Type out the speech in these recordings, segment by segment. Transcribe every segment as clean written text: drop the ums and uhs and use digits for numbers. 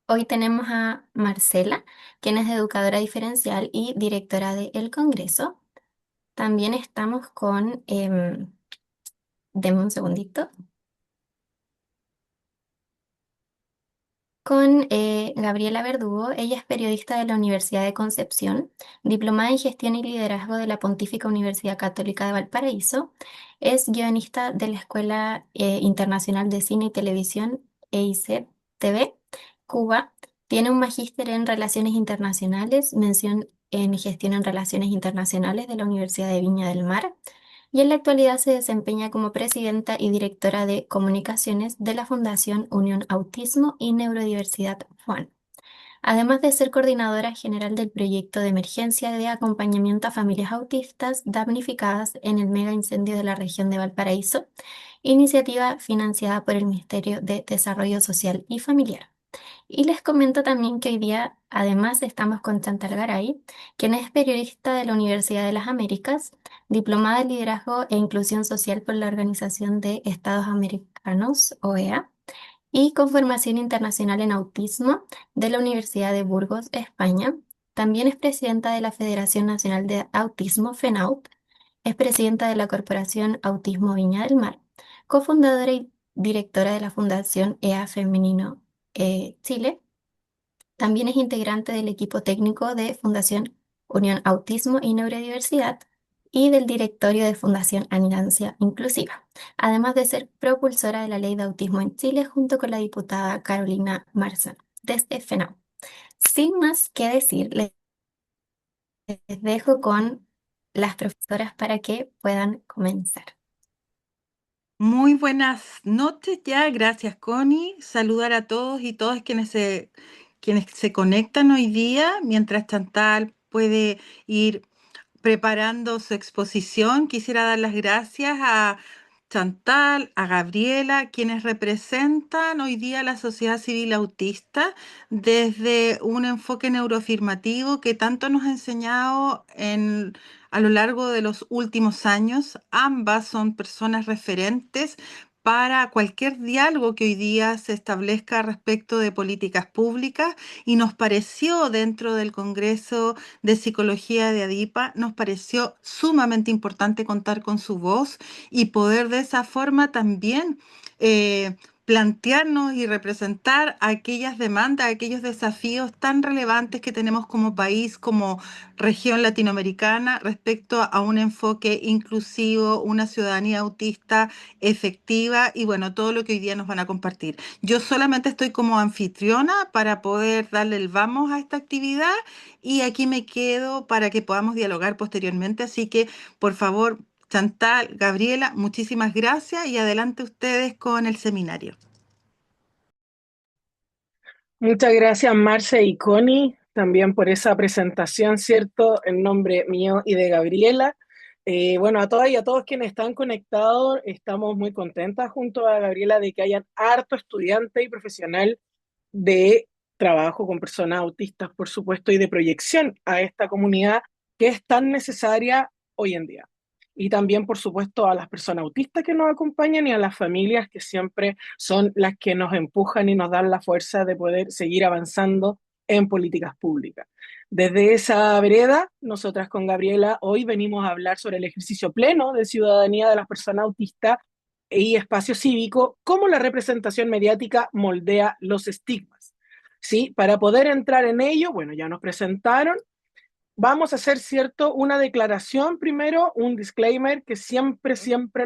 Hoy tenemos a Marcela, quien es educadora diferencial y directora de El Congreso. También estamos con, deme un segundito, con Gabriela Verdugo. Ella es periodista de la Universidad de Concepción, diplomada en Gestión y Liderazgo de la Pontífica Universidad Católica de Valparaíso. Es guionista de la Escuela Internacional de Cine y Televisión EICTV, Cuba. Tiene un magíster en Relaciones Internacionales, mención en Gestión en Relaciones Internacionales de la Universidad de Viña del Mar, y en la actualidad se desempeña como presidenta y directora de comunicaciones de la Fundación Unión Autismo y Neurodiversidad FUAN, además de ser coordinadora general del proyecto de emergencia de acompañamiento a familias autistas damnificadas en el mega incendio de la región de Valparaíso, iniciativa financiada por el Ministerio de Desarrollo Social y Familiar. Y les comento también que hoy día además estamos con Chantal Garay, quien es periodista de la Universidad de las Américas, diplomada en Liderazgo e Inclusión Social por la Organización de Estados Americanos, OEA, y con formación internacional en autismo de la Universidad de Burgos, España. También es presidenta de la Federación Nacional de Autismo, FENAUT, es presidenta de la Corporación Autismo Viña del Mar, cofundadora y directora de la Fundación EA Femenino Chile. También es integrante del equipo técnico de Fundación Unión Autismo y Neurodiversidad y del directorio de Fundación Anidancia Inclusiva, además de ser propulsora de la Ley de Autismo en Chile junto con la diputada Carolina Marzán desde FENAU. Sin más que decir, les dejo con las profesoras para que puedan comenzar. Muy buenas noches ya, gracias Connie. Saludar a todos y todas quienes se conectan hoy día, mientras Chantal puede ir preparando su exposición. Quisiera dar las gracias a Chantal, a Gabriela, quienes representan hoy día a la sociedad civil autista desde un enfoque neuroafirmativo que tanto nos ha enseñado a lo largo de los últimos años. Ambas son personas referentes para cualquier diálogo que hoy día se establezca respecto de políticas públicas, y nos pareció dentro del Congreso de Psicología de ADIPA, nos pareció sumamente importante contar con su voz y poder de esa forma también plantearnos y representar aquellas demandas, aquellos desafíos tan relevantes que tenemos como país, como región latinoamericana, respecto a un enfoque inclusivo, una ciudadanía autista efectiva y bueno, todo lo que hoy día nos van a compartir. Yo solamente estoy como anfitriona para poder darle el vamos a esta actividad, y aquí me quedo para que podamos dialogar posteriormente. Así que, por favor, Chantal, Gabriela, muchísimas gracias y adelante ustedes con el seminario. Muchas gracias, Marce y Connie, también por esa presentación, ¿cierto? En nombre mío y de Gabriela. Bueno, a todas y a todos quienes están conectados, estamos muy contentas junto a Gabriela de que hayan harto estudiante y profesional de trabajo con personas autistas, por supuesto, y de proyección a esta comunidad que es tan necesaria hoy en día. Y también, por supuesto, a las personas autistas que nos acompañan y a las familias que siempre son las que nos empujan y nos dan la fuerza de poder seguir avanzando en políticas públicas. Desde esa vereda, nosotras con Gabriela hoy venimos a hablar sobre el ejercicio pleno de ciudadanía de las personas autistas y espacio cívico, cómo la representación mediática moldea los estigmas. ¿Sí? Para poder entrar en ello, bueno, ya nos presentaron, vamos a hacer, ¿cierto?, una declaración primero, un disclaimer que siempre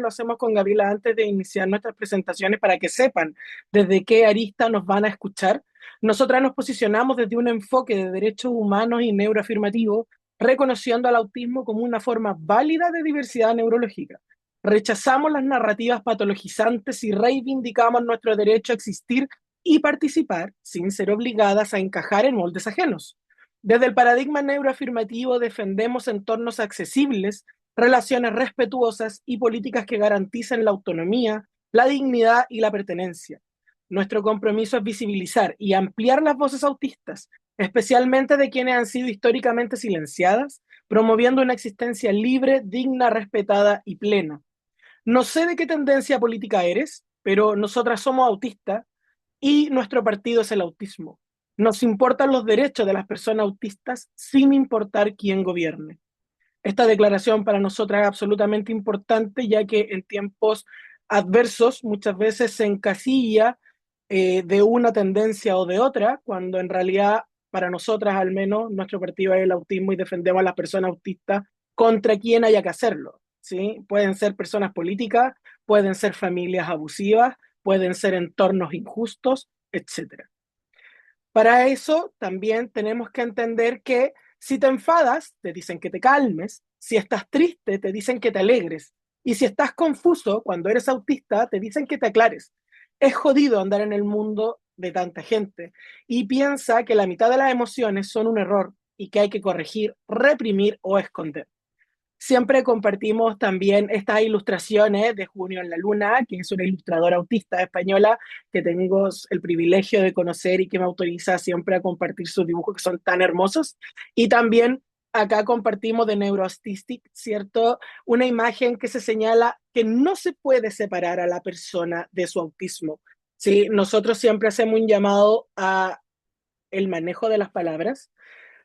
lo hacemos con Gabriela antes de iniciar nuestras presentaciones para que sepan desde qué arista nos van a escuchar. Nosotras nos posicionamos desde un enfoque de derechos humanos y neuroafirmativo, reconociendo al autismo como una forma válida de diversidad neurológica. Rechazamos las narrativas patologizantes y reivindicamos nuestro derecho a existir y participar sin ser obligadas a encajar en moldes ajenos. Desde el paradigma neuroafirmativo defendemos entornos accesibles, relaciones respetuosas y políticas que garanticen la autonomía, la dignidad y la pertenencia. Nuestro compromiso es visibilizar y ampliar las voces autistas, especialmente de quienes han sido históricamente silenciadas, promoviendo una existencia libre, digna, respetada y plena. No sé de qué tendencia política eres, pero nosotras somos autistas y nuestro partido es el autismo. Nos importan los derechos de las personas autistas sin importar quién gobierne. Esta declaración para nosotras es absolutamente importante, ya que en tiempos adversos muchas veces se encasilla de una tendencia o de otra, cuando en realidad para nosotras al menos nuestro partido es el autismo y defendemos a las personas autistas contra quien haya que hacerlo, ¿sí? Pueden ser personas políticas, pueden ser familias abusivas, pueden ser entornos injustos, etcétera. Para eso también tenemos que entender que si te enfadas, te dicen que te calmes, si estás triste, te dicen que te alegres, y si estás confuso cuando eres autista, te dicen que te aclares. Es jodido andar en el mundo de tanta gente y piensa que la mitad de las emociones son un error y que hay que corregir, reprimir o esconder. Siempre compartimos también estas ilustraciones de Junio en la Luna, que es una ilustradora autista española que tengo el privilegio de conocer y que me autoriza siempre a compartir sus dibujos que son tan hermosos. Y también acá compartimos de Neuroautistic, ¿cierto? Una imagen que se señala que no se puede separar a la persona de su autismo. ¿Sí? Nosotros siempre hacemos un llamado a el manejo de las palabras.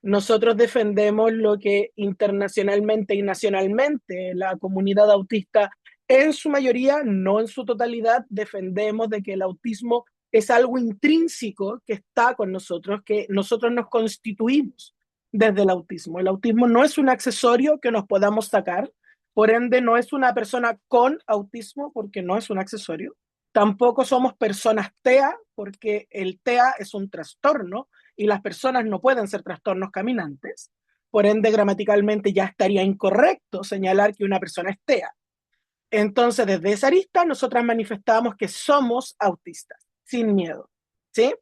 Nosotros defendemos lo que internacionalmente y nacionalmente la comunidad autista, en su mayoría, no en su totalidad, defendemos de que el autismo es algo intrínseco que está con nosotros, que nosotros nos constituimos desde el autismo. El autismo no es un accesorio que nos podamos sacar, por ende no es una persona con autismo porque no es un accesorio. Tampoco somos personas TEA porque el TEA es un trastorno y las personas no pueden ser trastornos caminantes. Por ende, gramaticalmente ya estaría incorrecto señalar que una persona es TEA. Entonces, desde esa arista, nosotras manifestamos que somos autistas, sin miedo, ¿sí?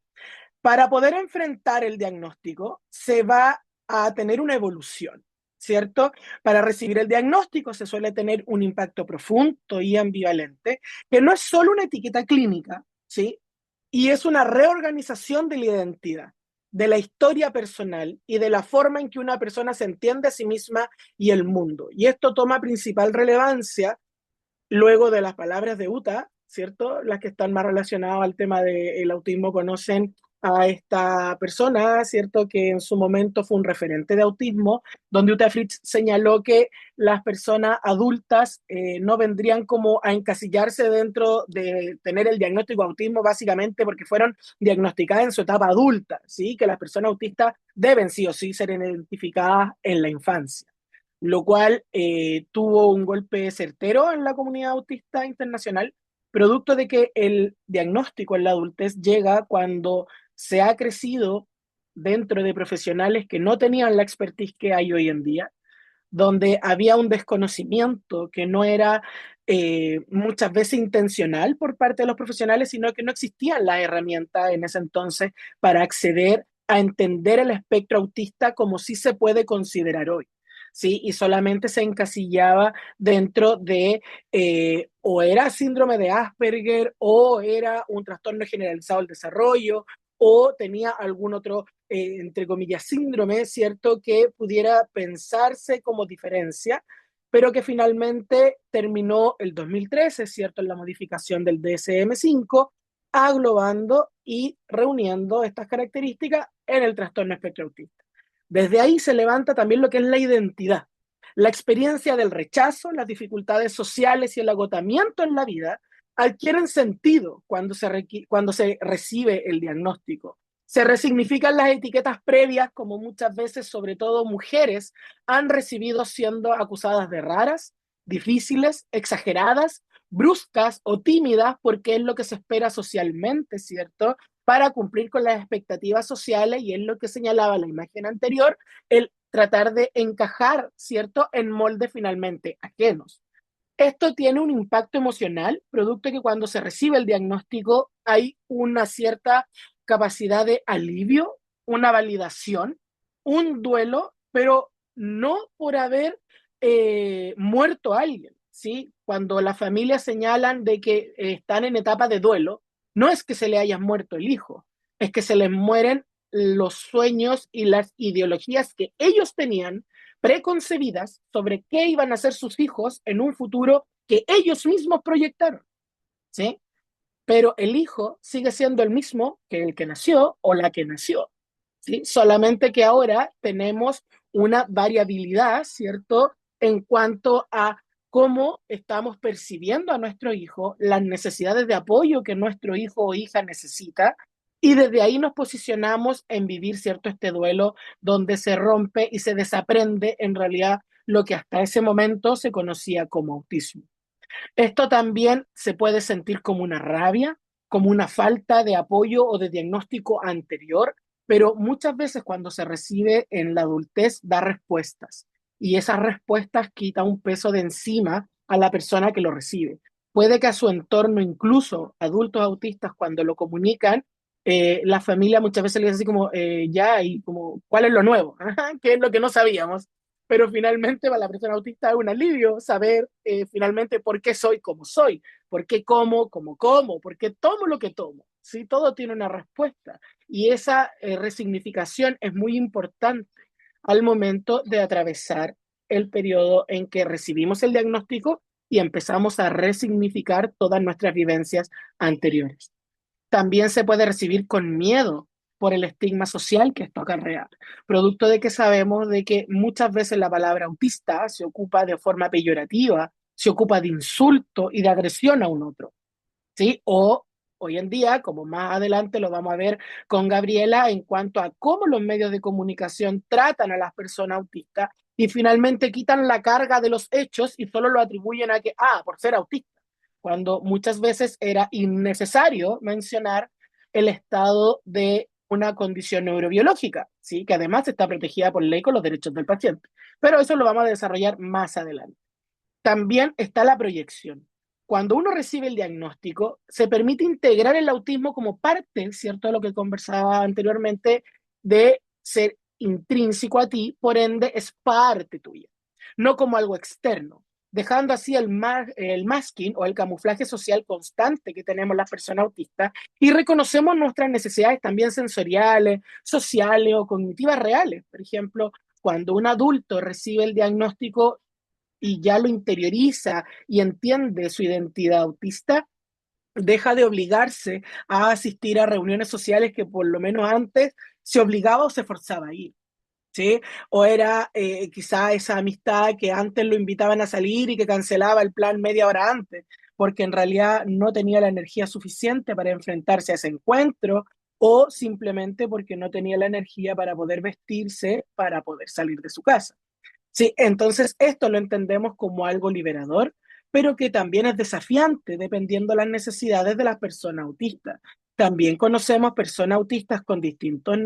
Para poder enfrentar el diagnóstico, se va a tener una evolución, ¿cierto? Para recibir el diagnóstico se suele tener un impacto profundo y ambivalente, que no es solo una etiqueta clínica, ¿sí? Y es una reorganización de la identidad, de la historia personal y de la forma en que una persona se entiende a sí misma y el mundo. Y esto toma principal relevancia luego de las palabras de Uta, ¿cierto? Las que están más relacionadas al tema del autismo conocen a esta persona, ¿cierto? Que en su momento fue un referente de autismo, donde Uta Fritz señaló que las personas adultas no vendrían como a encasillarse dentro de tener el diagnóstico de autismo básicamente porque fueron diagnosticadas en su etapa adulta, ¿sí? Que las personas autistas deben sí o sí ser identificadas en la infancia, lo cual tuvo un golpe certero en la comunidad autista internacional, producto de que el diagnóstico en la adultez llega cuando se ha crecido dentro de profesionales que no tenían la expertise que hay hoy en día, donde había un desconocimiento que no era muchas veces intencional por parte de los profesionales, sino que no existían las herramientas en ese entonces para acceder a entender el espectro autista como sí se puede considerar hoy. ¿Sí? Y solamente se encasillaba dentro de o era síndrome de Asperger o era un trastorno generalizado del desarrollo o tenía algún otro, entre comillas, síndrome, ¿cierto?, que pudiera pensarse como diferencia, pero que finalmente terminó el 2013, ¿cierto?, en la modificación del DSM-5, aglobando y reuniendo estas características en el trastorno espectro autista. Desde ahí se levanta también lo que es la identidad, la experiencia del rechazo, las dificultades sociales y el agotamiento en la vida adquieren sentido cuando se recibe el diagnóstico. Se resignifican las etiquetas previas, como muchas veces, sobre todo mujeres, han recibido siendo acusadas de raras, difíciles, exageradas, bruscas o tímidas, porque es lo que se espera socialmente, ¿cierto?, para cumplir con las expectativas sociales, y es lo que señalaba la imagen anterior, el tratar de encajar, ¿cierto?, en moldes finalmente ajenos. Esto tiene un impacto emocional, producto de que cuando se recibe el diagnóstico hay una cierta capacidad de alivio, una validación, un duelo, pero no por haber muerto a alguien, ¿sí? Cuando las familias señalan de que están en etapa de duelo, no es que se le haya muerto el hijo, es que se les mueren los sueños y las ideologías que ellos tenían preconcebidas sobre qué iban a ser sus hijos en un futuro que ellos mismos proyectaron, ¿sí? Pero el hijo sigue siendo el mismo que el que nació o la que nació. ¿sí? Solamente que ahora tenemos una variabilidad, ¿cierto? En cuanto a cómo estamos percibiendo a nuestro hijo, las necesidades de apoyo que nuestro hijo o hija necesita, y desde ahí nos posicionamos en vivir, ¿cierto? Este duelo donde se rompe y se desaprende en realidad lo que hasta ese momento se conocía como autismo. Esto también se puede sentir como una rabia, como una falta de apoyo o de diagnóstico anterior, pero muchas veces cuando se recibe en la adultez da respuestas y esas respuestas quitan un peso de encima a la persona que lo recibe. Puede que a su entorno, incluso adultos autistas, cuando lo comunican, la familia muchas veces le dice así como, ya, y como, ¿cuál es lo nuevo? ¿Qué es lo que no sabíamos? Pero finalmente para la persona autista es un alivio saber finalmente por qué soy como soy, por qué como, por qué tomo lo que tomo. ¿Sí? Todo tiene una respuesta y esa resignificación es muy importante al momento de atravesar el periodo en que recibimos el diagnóstico y empezamos a resignificar todas nuestras vivencias anteriores. También se puede recibir con miedo por el estigma social que esto acarrea, producto de que sabemos de que muchas veces la palabra autista se ocupa de forma peyorativa, se ocupa de insulto y de agresión a un otro, ¿sí? O hoy en día, como más adelante lo vamos a ver con Gabriela, en cuanto a cómo los medios de comunicación tratan a las personas autistas y finalmente quitan la carga de los hechos y solo lo atribuyen a que, por ser autista, cuando muchas veces era innecesario mencionar el estado de una condición neurobiológica, ¿sí? Que además está protegida por ley con los derechos del paciente. Pero eso lo vamos a desarrollar más adelante. También está la proyección. Cuando uno recibe el diagnóstico, se permite integrar el autismo como parte, ¿cierto?, de lo que conversaba anteriormente, de ser intrínseco a ti, por ende es parte tuya, no como algo externo, dejando así el masking o el camuflaje social constante que tenemos las personas autistas y reconocemos nuestras necesidades también sensoriales, sociales o cognitivas reales. Por ejemplo, cuando un adulto recibe el diagnóstico y ya lo interioriza y entiende su identidad autista, deja de obligarse a asistir a reuniones sociales que por lo menos antes se obligaba o se forzaba a ir. ¿Sí? O era quizá esa amistad que antes lo invitaban a salir y que cancelaba el plan media hora antes, porque en realidad no tenía la energía suficiente para enfrentarse a ese encuentro o simplemente porque no tenía la energía para poder vestirse para poder salir de su casa. Sí, entonces esto lo entendemos como algo liberador, pero que también es desafiante dependiendo de las necesidades de las personas autistas. También conocemos personas autistas con distintos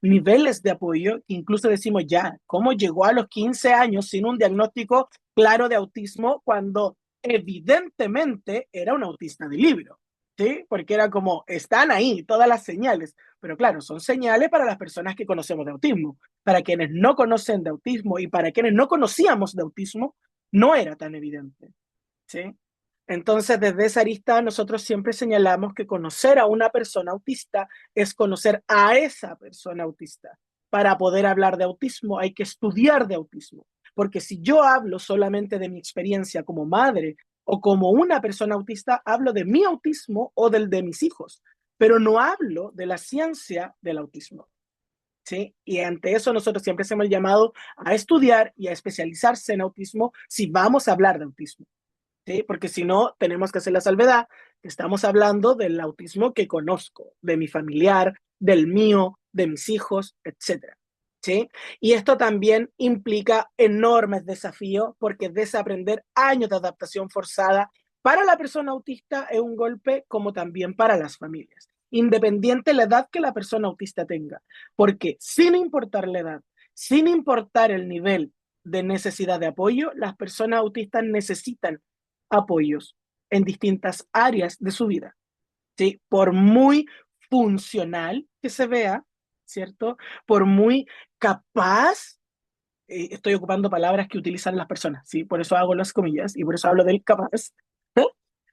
niveles de apoyo, que incluso decimos ya, ¿cómo llegó a los 15 años sin un diagnóstico claro de autismo cuando evidentemente era un autista de libro? ¿Sí? Porque era como, están ahí todas las señales, pero claro, son señales para las personas que conocemos de autismo. Para quienes no conocen de autismo y para quienes no conocíamos de autismo, no era tan evidente, ¿sí? Entonces, desde esa arista, nosotros siempre señalamos que conocer a una persona autista es conocer a esa persona autista. Para poder hablar de autismo hay que estudiar de autismo, porque si yo hablo solamente de mi experiencia como madre o como una persona autista, hablo de mi autismo o del de mis hijos, pero no hablo de la ciencia del autismo. ¿Sí? Y ante eso nosotros siempre hacemos el llamado a estudiar y a especializarse en autismo si vamos a hablar de autismo. ¿Sí? Porque si no, tenemos que hacer la salvedad que estamos hablando del autismo que conozco, de mi familiar, del mío, de mis hijos, etcétera. ¿Sí? Y esto también implica enormes desafíos porque desaprender años de adaptación forzada para la persona autista es un golpe como también para las familias, independiente de la edad que la persona autista tenga, porque sin importar la edad, sin importar el nivel de necesidad de apoyo, las personas autistas necesitan apoyos en distintas áreas de su vida, ¿sí? Por muy funcional que se vea, ¿cierto? Por muy capaz, estoy ocupando palabras que utilizan las personas, ¿sí? Por eso hago las comillas y por eso hablo del capaz,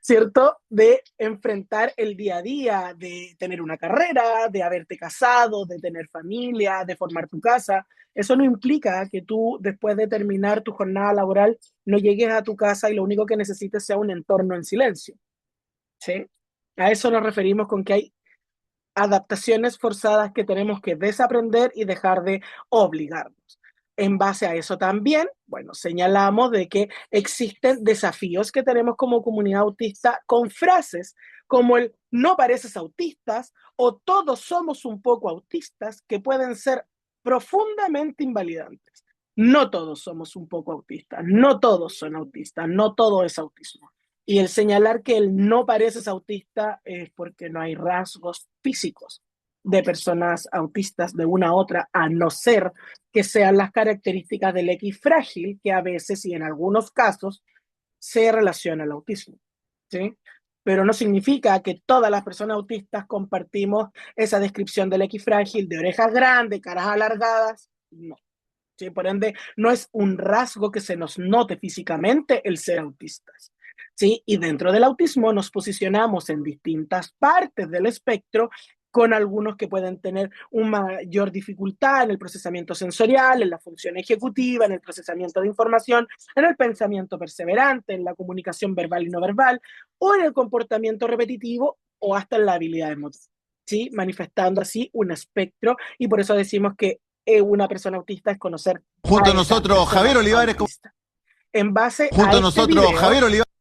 ¿cierto? De enfrentar el día a día, de tener una carrera, de haberte casado, de tener familia, de formar tu casa. Eso no implica que tú, después de terminar tu jornada laboral, no llegues a tu casa y lo único que necesites sea un entorno en silencio, ¿sí? A eso nos referimos con que hay adaptaciones forzadas que tenemos que desaprender y dejar de obligarnos. En base a eso también, bueno, señalamos de que existen desafíos que tenemos como comunidad autista con frases como el no pareces autistas o todos somos un poco autistas que pueden ser profundamente invalidantes. No todos somos un poco autistas, no todos son autistas, no todo es autismo. Y el señalar que el no pareces autista es porque no hay rasgos físicos de personas autistas de una a otra, a no ser que sean las características del X frágil, que a veces y en algunos casos se relaciona al autismo, ¿sí? Pero no significa que todas las personas autistas compartimos esa descripción del X frágil, de orejas grandes, caras alargadas, no. ¿Sí? Por ende, no es un rasgo que se nos note físicamente el ser autistas. ¿Sí? Y dentro del autismo nos posicionamos en distintas partes del espectro, con algunos que pueden tener una mayor dificultad en el procesamiento sensorial, en la función ejecutiva, en el procesamiento de información, en el pensamiento perseverante, en la comunicación verbal y no verbal, o en el comportamiento repetitivo, o hasta en la habilidad emotiva. ¿Sí? Manifestando así un espectro, y por eso decimos que una persona autista es conocer Junto a a esa nosotros, Javier persona Olivares. autista. En base Junto a a este nosotros, video Javier Olivares.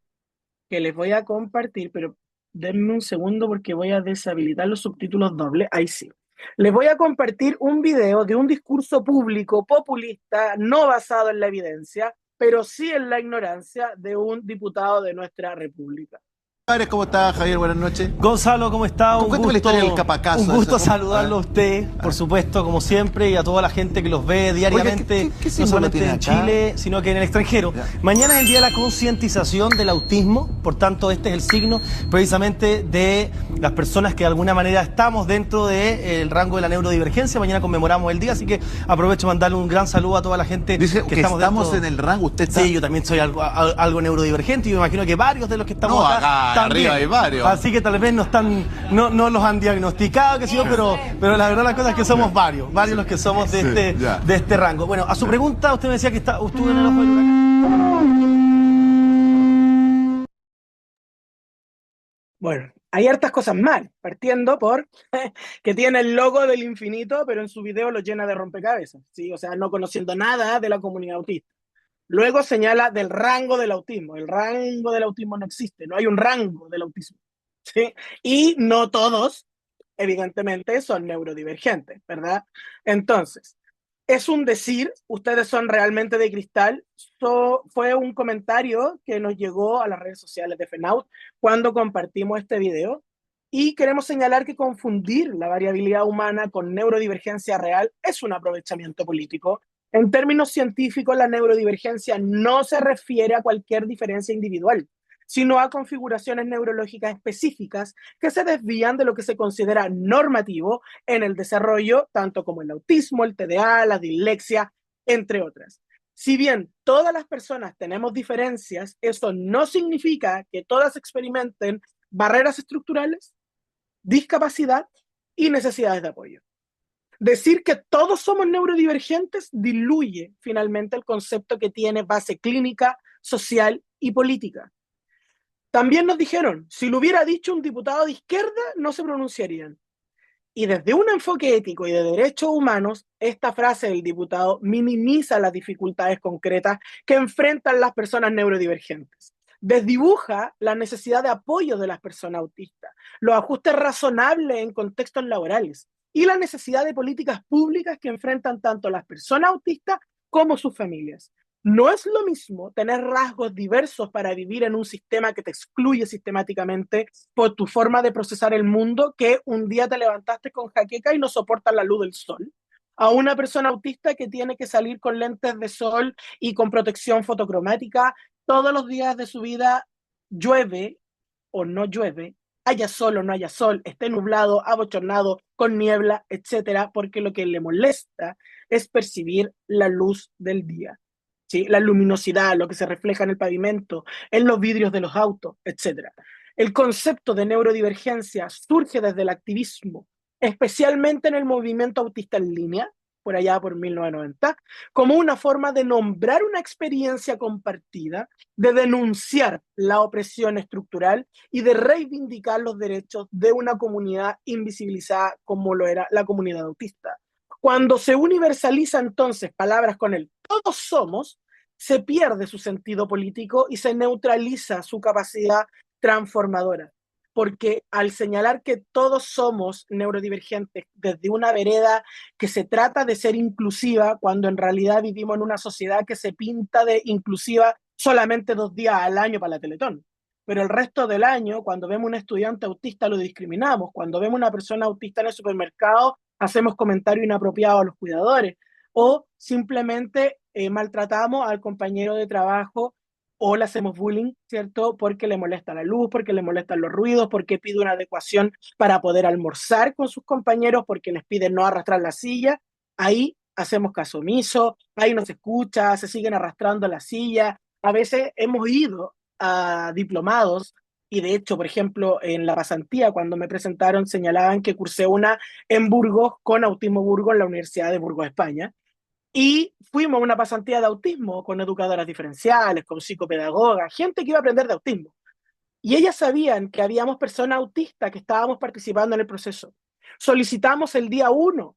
que les voy a compartir, pero denme un segundo porque voy a deshabilitar los subtítulos dobles. Ahí sí. Les voy a compartir un video de un discurso público populista, no basado en la evidencia, pero sí en la ignorancia de un diputado de nuestra república. ¿Cómo está, Javier? Buenas noches. Gonzalo, ¿cómo está? Cuéntame la historia del capacazo. Un gusto esa. saludarlo a usted, por supuesto, como siempre, y a toda la gente que los ve diariamente, Oiga, ¿qué no símbolo solamente tiene en acá? Chile, sino que en el extranjero. Ya. Mañana es el día de la concientización del autismo, por tanto, este es el signo precisamente de las personas que de alguna manera estamos dentro del rango de la neurodivergencia. Mañana conmemoramos el día, así que aprovecho para mandarle un gran saludo a toda la gente Dice que estamos dentro... en el rango. ¿Usted está? Sí, yo también soy algo neurodivergente y me imagino que varios de los que estamos No, acá, acá también. arriba hay varios. Así que tal vez no los han diagnosticado, que sí, pero la verdad la cosa es que somos varios los que somos de, Sí, ya. de este rango. Bueno, a su pregunta, usted me decía que estuvo en el ojo del huracán. Bueno, hay hartas cosas mal, partiendo por que tiene el logo del infinito, pero en su video lo llena de rompecabezas, ¿sí? O sea, no conociendo nada de la comunidad autista. Luego señala del rango del autismo. El rango del autismo no existe, no hay un rango del autismo, ¿sí? Y no todos, evidentemente, son neurodivergentes, ¿verdad? Entonces, es un decir, ustedes son realmente de cristal. Fue un comentario que nos llegó a las redes sociales de FENAUT cuando compartimos este video. Y queremos señalar que confundir la variabilidad humana con neurodivergencia real es un aprovechamiento político. En términos científicos, la neurodivergencia no se refiere a cualquier diferencia individual, sino a configuraciones neurológicas específicas que se desvían de lo que se considera normativo en el desarrollo, tanto como el autismo, el TDA, la dislexia, entre otras. Si bien todas las personas tenemos diferencias, eso no significa que todas experimenten barreras estructurales, discapacidad y necesidades de apoyo. Decir que todos somos neurodivergentes diluye finalmente el concepto que tiene base clínica, social y política. También nos dijeron, si lo hubiera dicho un diputado de izquierda, no se pronunciarían. Y desde un enfoque ético y de derechos humanos, esta frase del diputado minimiza las dificultades concretas que enfrentan las personas neurodivergentes. Desdibuja la necesidad de apoyo de las personas autistas, los ajustes razonables en contextos laborales y la necesidad de políticas públicas que enfrentan tanto las personas autistas como sus familias. No es lo mismo tener rasgos diversos para vivir en un sistema que te excluye sistemáticamente por tu forma de procesar el mundo, que un día te levantaste con jaqueca y no soportas la luz del sol, a una persona autista que tiene que salir con lentes de sol y con protección fotocromática todos los días de su vida, llueve o no llueve, haya sol o no haya sol, esté nublado, abochornado, con niebla, etcétera, porque lo que le molesta es percibir la luz del día. ¿Sí? La luminosidad, lo que se refleja en el pavimento, en los vidrios de los autos, etc. El concepto de neurodivergencia surge desde el activismo, especialmente en el movimiento autista en línea, por allá por 1990, como una forma de nombrar una experiencia compartida, de denunciar la opresión estructural y de reivindicar los derechos de una comunidad invisibilizada como lo era la comunidad autista. Cuando se universaliza entonces palabras con el todos somos, se pierde su sentido político y se neutraliza su capacidad transformadora. Porque al señalar que todos somos neurodivergentes desde una vereda que se trata de ser inclusiva, cuando en realidad vivimos en una sociedad que se pinta de inclusiva solamente 2 días al año para la Teletón. Pero el resto del año, cuando vemos un estudiante autista, lo discriminamos. Cuando vemos una persona autista en el supermercado, hacemos comentarios inapropiados a los cuidadores. O simplemente maltratamos al compañero de trabajo o le hacemos bullying, ¿cierto? Porque le molesta la luz, porque le molestan los ruidos, porque pide una adecuación para poder almorzar con sus compañeros, porque les pide no arrastrar la silla. Ahí hacemos caso omiso, ahí no se escucha, se siguen arrastrando la silla. A veces hemos ido a diplomados y de hecho, por ejemplo, en la pasantía, cuando me presentaron, señalaban que cursé una en Burgos con Autismo Burgos en la Universidad de Burgos, España. Y fuimos a una pasantía de autismo con educadoras diferenciales, con psicopedagogas, gente que iba a aprender de autismo. Y ellas sabían que habíamos personas autistas que estábamos participando en el proceso. Solicitamos el día 1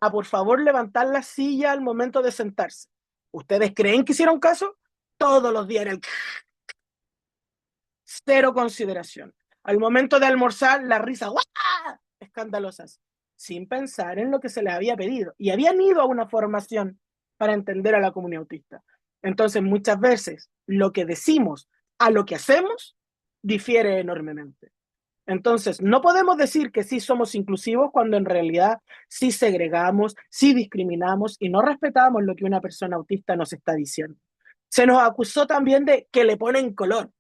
a por favor levantar la silla al momento de sentarse. ¿Ustedes creen que hicieron caso? Todos los días era el cero consideración. Al momento de almorzar, la risa ¡guau! Escandalosas, sin pensar en lo que se les había pedido. Y habían ido a una formación para entender a la comunidad autista. Entonces, muchas veces, lo que decimos a lo que hacemos difiere enormemente. Entonces, no podemos decir que sí somos inclusivos cuando en realidad sí segregamos, sí discriminamos y no respetamos lo que una persona autista nos está diciendo. Se nos acusó también de que le ponen color.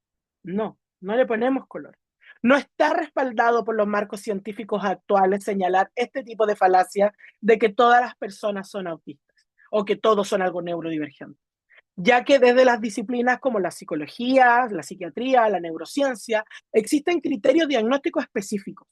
No, no le ponemos color. No está respaldado por los marcos científicos actuales señalar este tipo de falacia de que todas las personas son autistas o que todos son algo neurodivergente, ya que desde las disciplinas como la psicología, la psiquiatría, la neurociencia, existen criterios diagnósticos específicos,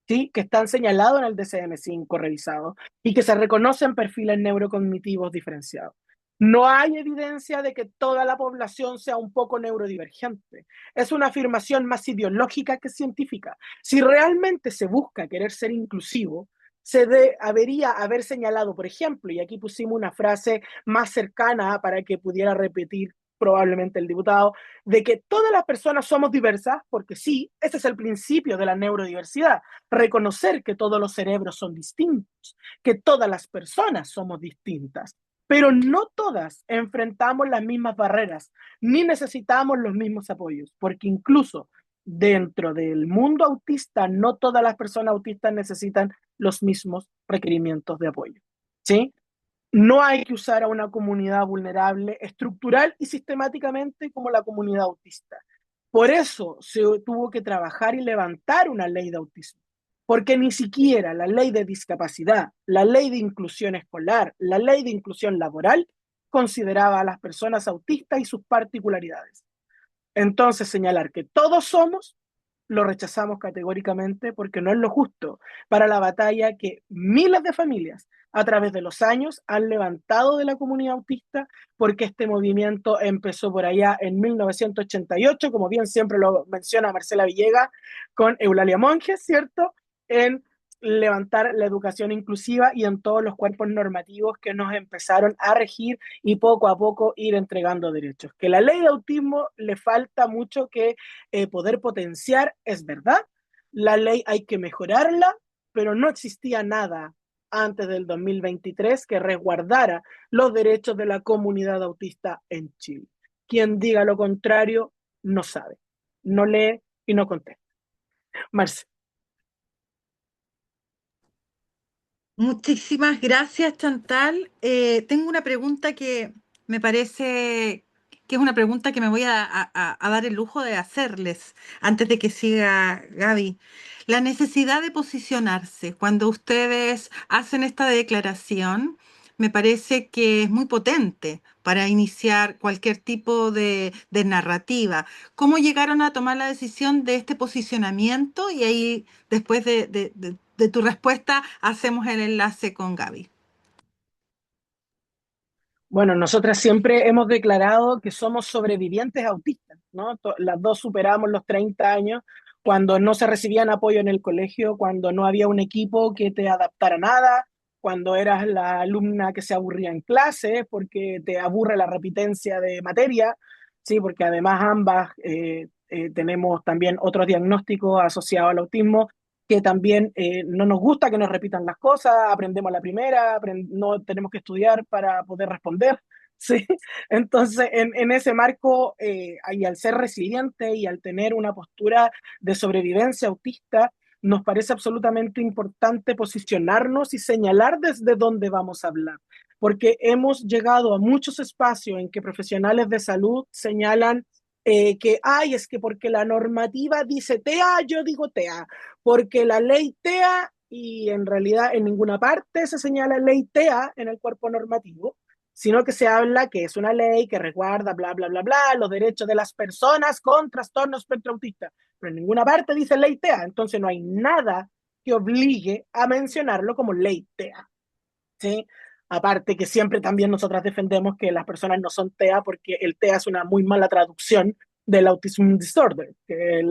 ¿sí? Que están señalados en el DSM-5 revisado y que se reconocen perfiles neurocognitivos diferenciados. No hay evidencia de que toda la población sea un poco neurodivergente. Es una afirmación más ideológica que científica. Si realmente se busca querer ser inclusivo, debería haber señalado, por ejemplo, y aquí pusimos una frase más cercana para que pudiera repetir probablemente el diputado, de que todas las personas somos diversas, porque sí, ese es el principio de la neurodiversidad, reconocer que todos los cerebros son distintos, que todas las personas somos distintas, pero no todas enfrentamos las mismas barreras, ni necesitamos los mismos apoyos, porque incluso dentro del mundo autista, no todas las personas autistas necesitan los mismos requerimientos de apoyo, ¿sí? No hay que usar a una comunidad vulnerable estructural y sistemáticamente como la comunidad autista. Por eso se tuvo que trabajar y levantar una ley de autismo, porque ni siquiera la ley de discapacidad, la ley de inclusión escolar, la ley de inclusión laboral consideraba a las personas autistas y sus particularidades. Entonces, señalar que todos somos, lo rechazamos categóricamente porque no es lo justo para la batalla que miles de familias a través de los años han levantado de la comunidad autista, porque este movimiento empezó por allá en 1988, como bien siempre lo menciona Marcela Villegas, con Eulalia Monge, ¿cierto? En levantar la educación inclusiva y en todos los cuerpos normativos que nos empezaron a regir y poco a poco ir entregando derechos. Que la ley de autismo le falta mucho que poder potenciar, es verdad. La ley hay que mejorarla, pero no existía nada antes del 2023 que resguardara los derechos de la comunidad autista en Chile. Quien diga lo contrario no sabe, no lee y no contesta. Marce. Muchísimas gracias, Chantal. Tengo una pregunta que me parece que es una pregunta que me voy a dar el lujo de hacerles antes de que siga Gaby. La necesidad de posicionarse cuando ustedes hacen esta declaración me parece que es muy potente para iniciar cualquier tipo de narrativa. ¿Cómo llegaron a tomar la decisión de este posicionamiento? Y ahí, después de tu respuesta, hacemos el enlace con Gaby. Bueno, nosotras siempre hemos declarado que somos sobrevivientes autistas, ¿no? Las dos superamos los 30 años cuando no se recibían apoyo en el colegio, cuando no había un equipo que te adaptara a nada, cuando eras la alumna que se aburría en clase porque te aburre la repitencia de materia, sí, porque además ambas tenemos también otros diagnósticos asociados al autismo que también no nos gusta que nos repitan las cosas, aprendemos a la primera, no tenemos que estudiar para poder responder, ¿sí? Entonces, en ese marco, y al ser resiliente y al tener una postura de sobrevivencia autista, nos parece absolutamente importante posicionarnos y señalar desde dónde vamos a hablar, porque hemos llegado a muchos espacios en que profesionales de salud señalan que, ay, es que porque la normativa dice TEA, yo digo TEA, porque la ley TEA, y en realidad en ninguna parte se señala ley TEA en el cuerpo normativo, sino que se habla que es una ley que resguarda, bla, bla, bla, bla, los derechos de las personas con trastorno espectro autista, pero en ninguna parte dice ley TEA, entonces no hay nada que obligue a mencionarlo como ley TEA, ¿sí? Aparte que siempre también nosotras defendemos que las personas no son TEA porque el TEA es una muy mala traducción del Autism Disorder, que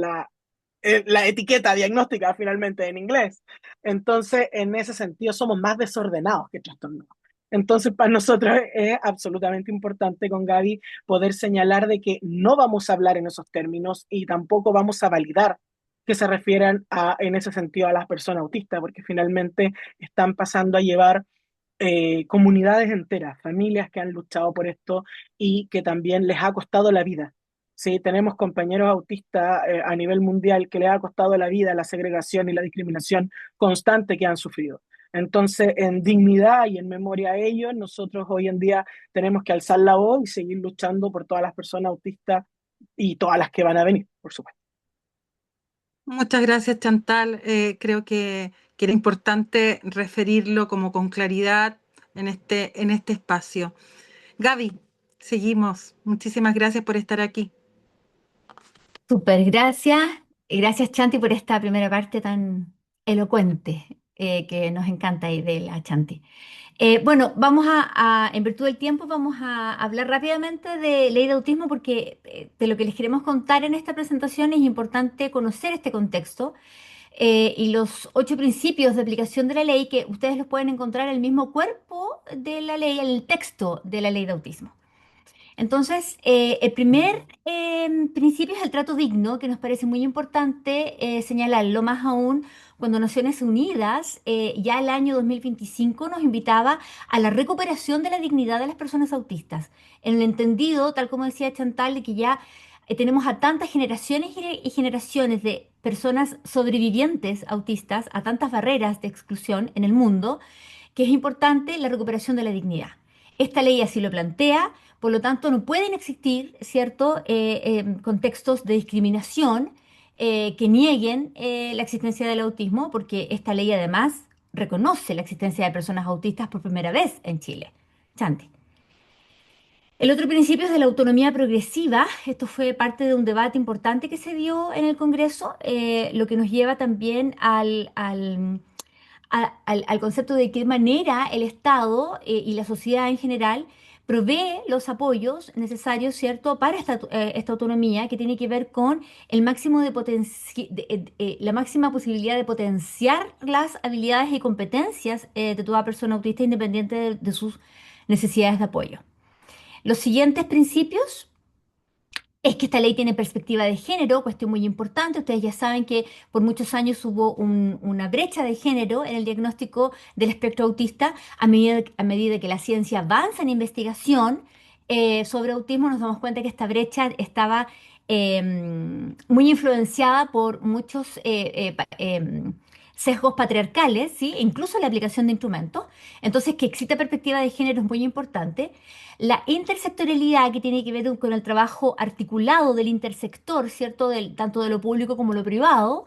es la etiqueta diagnóstica finalmente en inglés. Entonces, en ese sentido, somos más desordenados que trastornados. Entonces, para nosotros es absolutamente importante con Gaby poder señalar de que no vamos a hablar en esos términos y tampoco vamos a validar que se refieran en ese sentido a las personas autistas, porque finalmente están pasando a llevar comunidades enteras, familias que han luchado por esto y que también les ha costado la vida. Sí, tenemos compañeros autistas a nivel mundial que les ha costado la vida la segregación y la discriminación constante que han sufrido. Entonces, en dignidad y en memoria a ellos, nosotros hoy en día tenemos que alzar la voz y seguir luchando por todas las personas autistas y todas las que van a venir, por supuesto. Muchas gracias, Chantal. Creo que era importante referirlo como con claridad en este espacio. Gaby, seguimos. Muchísimas gracias por estar aquí. Súper, gracias. Y gracias, Chanti, por esta primera parte tan elocuente que nos encanta ahí de la Chanti. Bueno, en virtud del tiempo, vamos a hablar rápidamente de ley de autismo porque de lo que les queremos contar en esta presentación es importante conocer este contexto y los 8 principios de aplicación de la ley que ustedes los pueden encontrar en el mismo cuerpo de la ley, en el texto de la ley de autismo. Entonces, el primer principio es el trato digno, que nos parece muy importante señalarlo, más aún cuando Naciones Unidas ya el año 2025 nos invitaba a la recuperación de la dignidad de las personas autistas, en el entendido, tal como decía Chantal, de que ya tenemos a tantas generaciones y generaciones de personas sobrevivientes autistas, a tantas barreras de exclusión en el mundo, que es importante la recuperación de la dignidad. Esta ley así lo plantea. Por lo tanto, no pueden existir, ¿cierto?, contextos de discriminación que nieguen la existencia del autismo, porque esta ley además reconoce la existencia de personas autistas por primera vez en Chile. Chanti. El otro principio es de la autonomía progresiva. Esto fue parte de un debate importante que se dio en el Congreso, lo que nos lleva también al concepto de qué manera el Estado y la sociedad en general provee los apoyos necesarios, ¿cierto?, para esta autonomía que tiene que ver con el máximo la máxima posibilidad de potenciar las habilidades y competencias de toda persona autista independiente de sus necesidades de apoyo. Los siguientes principios es que esta ley tiene perspectiva de género, cuestión muy importante. Ustedes ya saben que por muchos años hubo una brecha de género en el diagnóstico del espectro autista. A medida que la ciencia avanza en investigación sobre autismo, nos damos cuenta que esta brecha estaba muy influenciada por muchos sesgos patriarcales, ¿sí? E incluso la aplicación de instrumentos. Entonces, que exista perspectiva de género es muy importante. La intersectorialidad, que tiene que ver con el trabajo articulado del intersector, ¿cierto? Tanto de lo público como lo privado.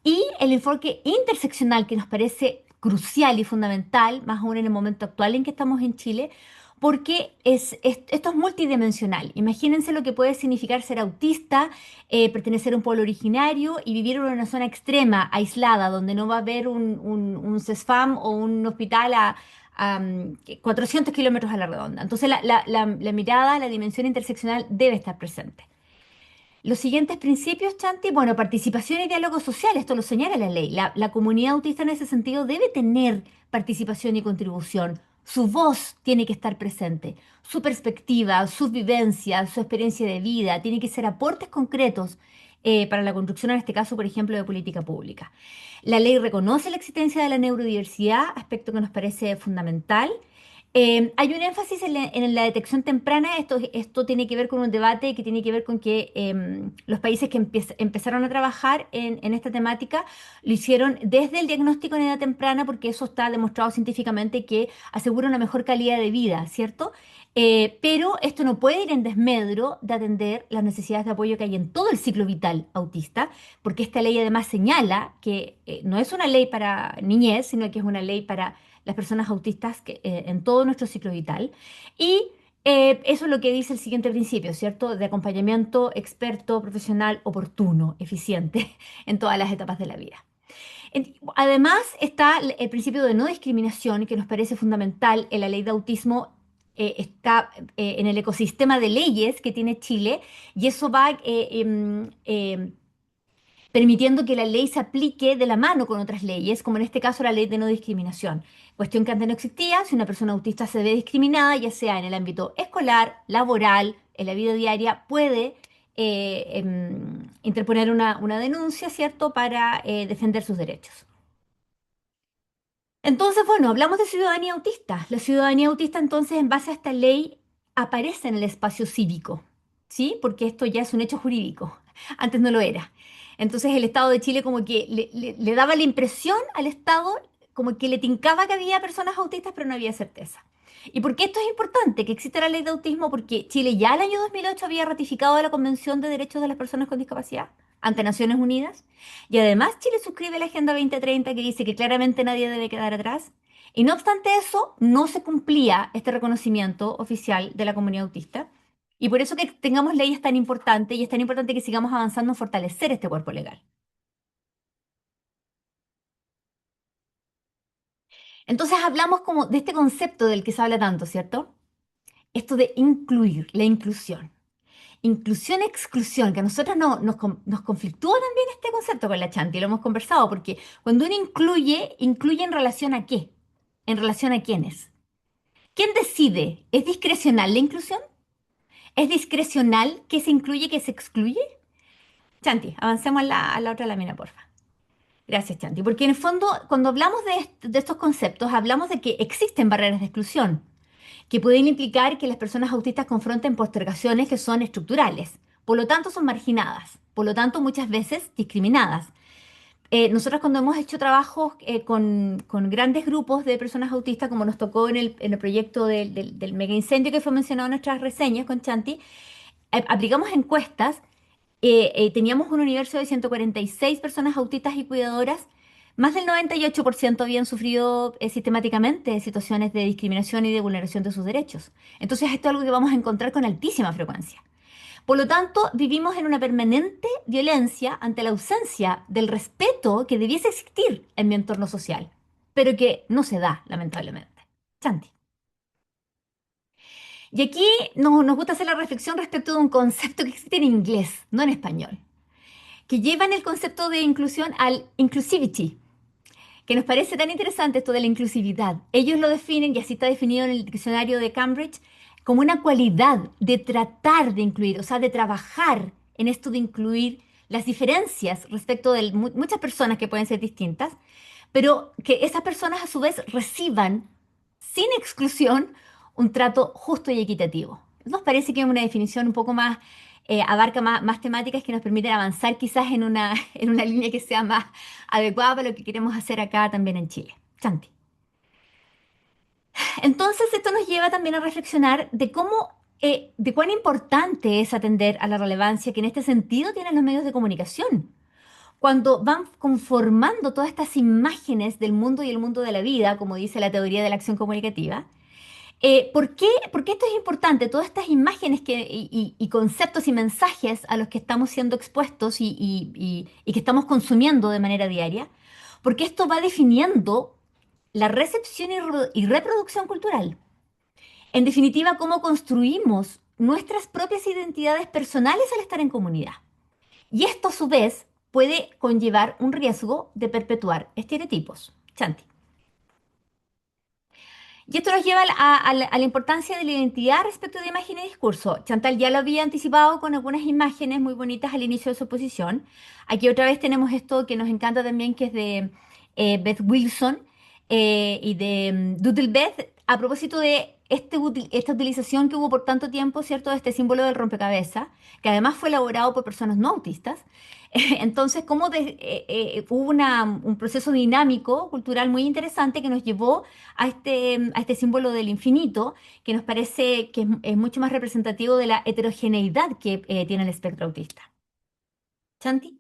Y el enfoque interseccional, que nos parece crucial y fundamental, más aún en el momento actual en que estamos en Chile, porque esto es multidimensional. Imagínense lo que puede significar ser autista, pertenecer a un pueblo originario y vivir en una zona extrema, aislada, donde no va a haber un CESFAM o un hospital 400 kilómetros a la redonda. Entonces la mirada, la dimensión interseccional debe estar presente. Los siguientes principios, Chanti, bueno, participación y diálogo social, esto lo señala la ley. La comunidad autista en ese sentido debe tener participación y contribución. Su voz tiene que estar presente, su perspectiva, sus vivencias, su experiencia de vida, tiene que ser aportes concretos para la construcción, en este caso, por ejemplo, de política pública. La ley reconoce la existencia de la neurodiversidad, aspecto que nos parece fundamental. Hay un énfasis en la detección temprana. Esto tiene que ver con un debate que tiene que ver con que los países que empezaron a trabajar en esta temática lo hicieron desde el diagnóstico en edad temprana, porque eso está demostrado científicamente que asegura una mejor calidad de vida, ¿cierto? Pero esto no puede ir en desmedro de atender las necesidades de apoyo que hay en todo el ciclo vital autista, porque esta ley además señala que no es una ley para niñez, sino que es una ley para las personas autistas en todo nuestro ciclo vital. Y eso es lo que dice el siguiente principio, ¿cierto? De acompañamiento experto, profesional, oportuno, eficiente en todas las etapas de la vida. Además está el principio de no discriminación, que nos parece fundamental en la ley de autismo. Está en el ecosistema de leyes que tiene Chile, y eso va permitiendo que la ley se aplique de la mano con otras leyes, como en este caso la ley de no discriminación. Cuestión que antes no existía. Si una persona autista se ve discriminada, ya sea en el ámbito escolar, laboral, en la vida diaria, puede interponer una denuncia, ¿cierto?, para defender sus derechos. Entonces, bueno, hablamos de ciudadanía autista. La ciudadanía autista, entonces, en base a esta ley, aparece en el espacio cívico, ¿sí? Porque esto ya es un hecho jurídico. Antes no lo era. Entonces, el Estado de Chile como que le daba la impresión al Estado como que le tincaba que había personas autistas, pero no había certeza. ¿Y por qué esto es importante, que exista la ley de autismo? Porque Chile ya el año 2008 había ratificado la Convención de Derechos de las Personas con Discapacidad ante Naciones Unidas. Y además Chile suscribe la Agenda 2030, que dice que claramente nadie debe quedar atrás. Y no obstante eso, no se cumplía este reconocimiento oficial de la comunidad autista. Y por eso que tengamos leyes tan importantes, y es tan importante que sigamos avanzando en fortalecer este cuerpo legal. Entonces hablamos como de este concepto del que se habla tanto, ¿cierto? Esto de incluir, la inclusión. Inclusión, exclusión, que a nosotros nos conflictúa también este concepto con la Chanti, lo hemos conversado, porque cuando uno incluye, incluye en relación a qué, en relación a quiénes. ¿Quién decide? ¿Es discrecional la inclusión? ¿Es discrecional qué se incluye, qué se excluye? Chanti, avancemos a la otra lámina, porfa. Gracias, Chanti, porque en el fondo, cuando hablamos de estos conceptos, hablamos de que existen barreras de exclusión que pueden implicar que las personas autistas confronten postergaciones que son estructurales, por lo tanto son marginadas, por lo tanto muchas veces discriminadas. Nosotros cuando hemos hecho trabajos con grandes grupos de personas autistas, como nos tocó en el proyecto del mega incendio que fue mencionado en nuestras reseñas con Chanti, aplicamos encuestas. Teníamos un universo de 146 personas autistas y cuidadoras. Más del 98% habían sufrido sistemáticamente situaciones de discriminación y de vulneración de sus derechos. Entonces, esto es algo que vamos a encontrar con altísima frecuencia. Por lo tanto, vivimos en una permanente violencia ante la ausencia del respeto que debiese existir en mi entorno social, pero que no se da, lamentablemente. Chanti. Y aquí nos gusta hacer la reflexión respecto de un concepto que existe en inglés, no en español, que llevan el concepto de inclusión al inclusivity, que nos parece tan interesante esto de la inclusividad. Ellos lo definen, y así está definido en el diccionario de Cambridge, como una cualidad de tratar de incluir, o sea, de trabajar en esto de incluir las diferencias respecto de muchas personas que pueden ser distintas, pero que esas personas a su vez reciban sin exclusión un trato justo y equitativo. Nos parece que es una definición un poco más, abarca más temáticas que nos permiten avanzar quizás en una línea que sea más adecuada para lo que queremos hacer acá también en Chile. Chanti. Entonces, esto nos lleva también a reflexionar de cómo, de cuán importante es atender a la relevancia que en este sentido tienen los medios de comunicación. Cuando van conformando todas estas imágenes del mundo y el mundo de la vida, como dice la teoría de la acción comunicativa, ¿por qué esto es importante? Todas estas imágenes y conceptos y mensajes a los que estamos siendo expuestos y que estamos consumiendo de manera diaria, porque esto va definiendo la recepción y reproducción cultural. En definitiva, cómo construimos nuestras propias identidades personales al estar en comunidad. Y esto a su vez puede conllevar un riesgo de perpetuar estereotipos. Chanti. Y esto nos lleva a la importancia de la identidad respecto de imagen y discurso. Chantal ya lo había anticipado con algunas imágenes muy bonitas al inicio de su exposición. Aquí otra vez tenemos esto que nos encanta también, que es de Beth Wilson y de Doodle Beth, a propósito de esta utilización que hubo por tanto tiempo, ¿cierto?, de este símbolo del rompecabezas, que además fue elaborado por personas no autistas. Entonces, hubo un proceso dinámico, cultural muy interesante que nos llevó a este símbolo del infinito, que nos parece que es mucho más representativo de la heterogeneidad que tiene el espectro autista. Chanti.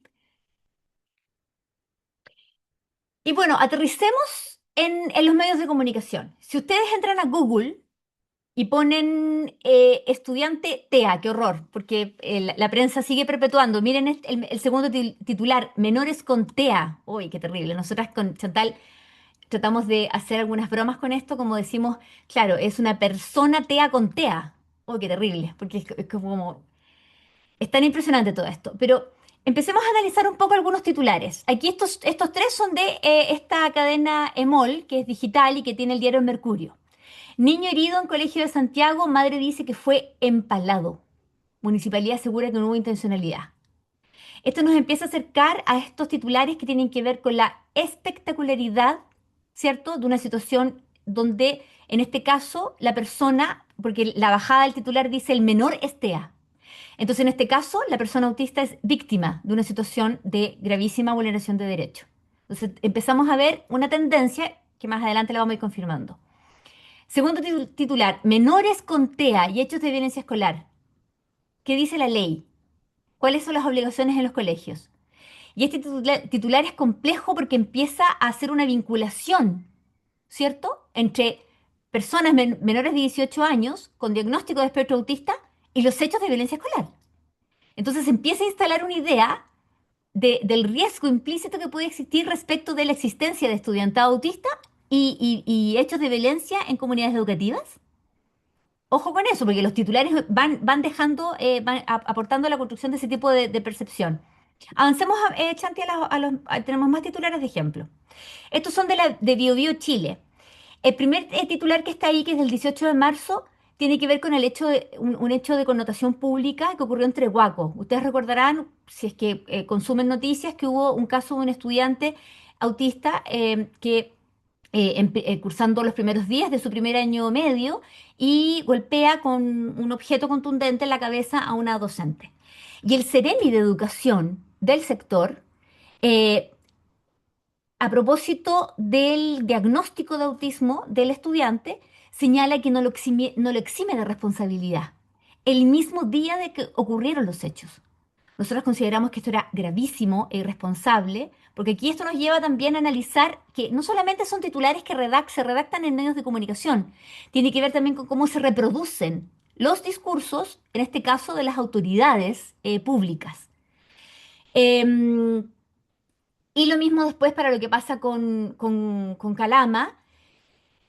Y bueno, aterricemos en los medios de comunicación. Si ustedes entran a Google y ponen estudiante TEA, qué horror, porque la prensa sigue perpetuando. Miren el segundo titular, menores con TEA. Uy, qué terrible. Nosotras con Chantal tratamos de hacer algunas bromas con esto, como decimos, claro, es una persona TEA con TEA. Uy, qué terrible, porque es como... Es tan impresionante todo esto. Pero empecemos a analizar un poco algunos titulares. Aquí estos tres son de esta cadena EMOL, que es digital y que tiene el diario El Mercurio. Niño herido en Colegio de Santiago, madre dice que fue empalado. Municipalidad asegura que no hubo intencionalidad. Esto nos empieza a acercar a estos titulares que tienen que ver con la espectacularidad, ¿cierto?, de una situación donde, en este caso, la persona, porque la bajada del titular dice el menor es TEA. Entonces, en este caso, la persona autista es víctima de una situación de gravísima vulneración de derechos. Entonces, empezamos a ver una tendencia que más adelante la vamos a ir confirmando. Segundo titular, menores con TEA y hechos de violencia escolar. ¿Qué dice la ley? ¿Cuáles son las obligaciones en los colegios? Y este titular es complejo porque empieza a hacer una vinculación, ¿cierto?, entre personas menores de 18 años con diagnóstico de espectro autista y los hechos de violencia escolar. Entonces empieza a instalar una idea del riesgo implícito que puede existir respecto de la existencia de estudiantado autista y hechos de violencia en comunidades educativas. Ojo con eso, porque los titulares van dejando, aportando a la construcción de ese tipo de percepción. Avancemos, Chanti, tenemos más titulares de ejemplo. Estos son de BioBio Chile. El primer titular que está ahí, que es del 18 de marzo, tiene que ver con un hecho de connotación pública que ocurrió en Trehuaco. Ustedes recordarán, si es que consumen noticias, que hubo un caso de un estudiante autista que cursando los primeros días de su primer año medio y golpea con un objeto contundente en la cabeza a una docente. Y el Ceremi de Educación del sector, eh, a propósito del diagnóstico de autismo del estudiante, señala que no lo exime de responsabilidad el mismo día de que ocurrieron los hechos. Nosotros consideramos que esto era gravísimo e irresponsable, porque aquí esto nos lleva también a analizar que no solamente son titulares que se redactan en medios de comunicación, tiene que ver también con cómo se reproducen los discursos, en este caso de las autoridades públicas. Em, y lo mismo después para lo que pasa con Calama,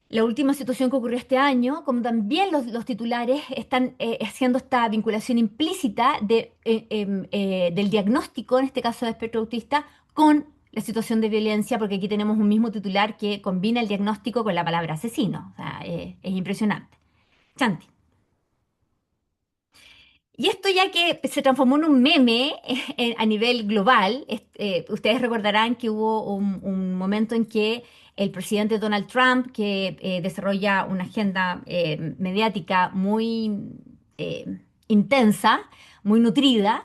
la última situación que ocurrió este año, como también los titulares están haciendo esta vinculación implícita del diagnóstico, en este caso de espectro autista, con la situación de violencia, porque aquí tenemos un mismo titular que combina el diagnóstico con la palabra asesino. O sea, es impresionante. Chanti. Y esto ya que se transformó en un meme a nivel global, ustedes recordarán que hubo un momento en que el presidente Donald Trump, que desarrolla una agenda mediática muy intensa, muy nutrida,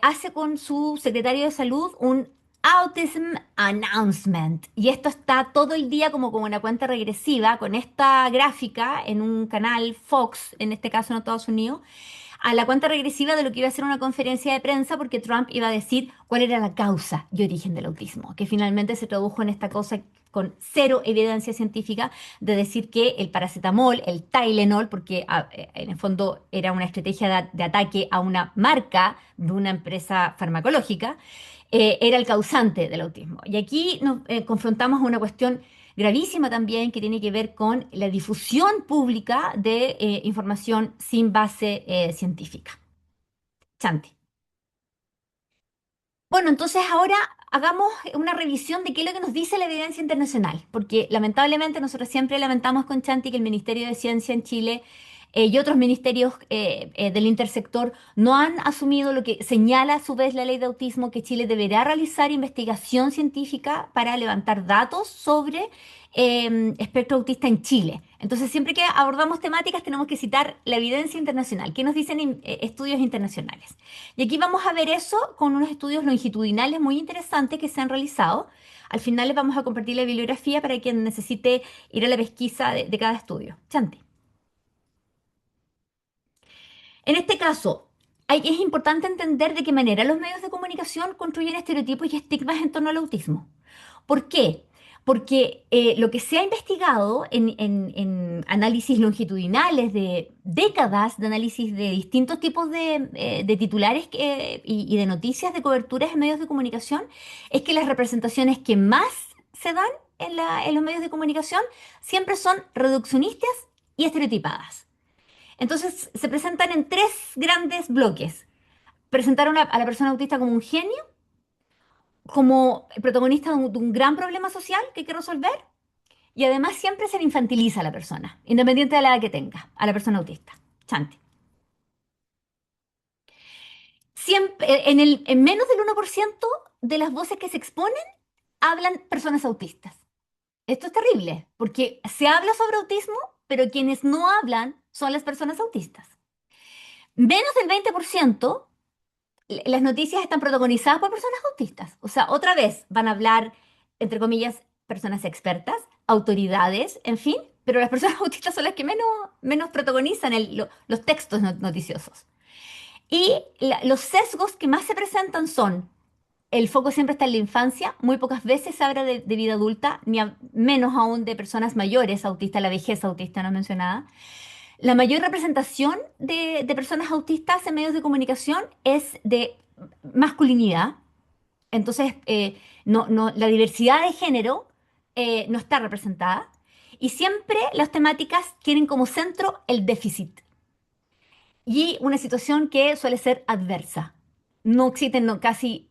hace con su secretario de salud un Autism Announcement. Y esto está todo el día como una cuenta regresiva con esta gráfica en un canal Fox, en este caso en Estados Unidos, a la cuenta regresiva de lo que iba a ser una conferencia de prensa porque Trump iba a decir cuál era la causa y origen del autismo, que finalmente se tradujo en esta cosa con cero evidencia científica de decir que el paracetamol, el Tylenol, porque en el fondo era una estrategia de ataque a una marca de una empresa farmacológica, era el causante del autismo. Y aquí nos confrontamos a una cuestión gravísima también que tiene que ver con la difusión pública de información sin base científica. Chanti. Bueno, entonces ahora hagamos una revisión de qué es lo que nos dice la evidencia internacional, porque lamentablemente nosotros siempre lamentamos con Chanti que el Ministerio de Ciencia en Chile y otros ministerios del intersector no han asumido lo que señala a su vez la ley de autismo, que Chile deberá realizar investigación científica para levantar datos sobre espectro autista en Chile. Entonces, siempre que abordamos temáticas tenemos que citar la evidencia internacional. ¿Qué nos dicen estudios internacionales? Y aquí vamos a ver eso con unos estudios longitudinales muy interesantes que se han realizado. Al final les vamos a compartir la bibliografía para quien necesite ir a la pesquisa de cada estudio. Chanti. En este caso, es importante entender de qué manera los medios de comunicación construyen estereotipos y estigmas en torno al autismo. ¿Por qué? Porque lo que se ha investigado en análisis longitudinales de décadas de análisis de distintos tipos de titulares y de noticias de coberturas en medios de comunicación es que las representaciones que más se dan en los medios de comunicación siempre son reduccionistas y estereotipadas. Entonces se presentan en tres grandes bloques. Presentar a la persona autista como un genio, como el protagonista de un gran problema social que hay que resolver, y además siempre se le infantiliza a la persona, independiente de la edad que tenga, a la persona autista. Chanti. Siempre, en menos del 1% de las voces que se exponen hablan personas autistas. Esto es terrible, porque se habla sobre autismo, pero quienes no hablan son las personas autistas. Menos del 20%, las noticias están protagonizadas por personas autistas. O sea, otra vez van a hablar, entre comillas, personas expertas, autoridades, en fin, pero las personas autistas son las que menos protagonizan los textos noticiosos. Y los sesgos que más se presentan son, el foco siempre está en la infancia, muy pocas veces se habla de vida adulta, menos aún de personas mayores autistas, la vejez autista no mencionada. La mayor representación de personas autistas en medios de comunicación es de masculinidad. Entonces, la diversidad de género no está representada. Y siempre las temáticas tienen como centro el déficit y una situación que suele ser adversa. No existen casi...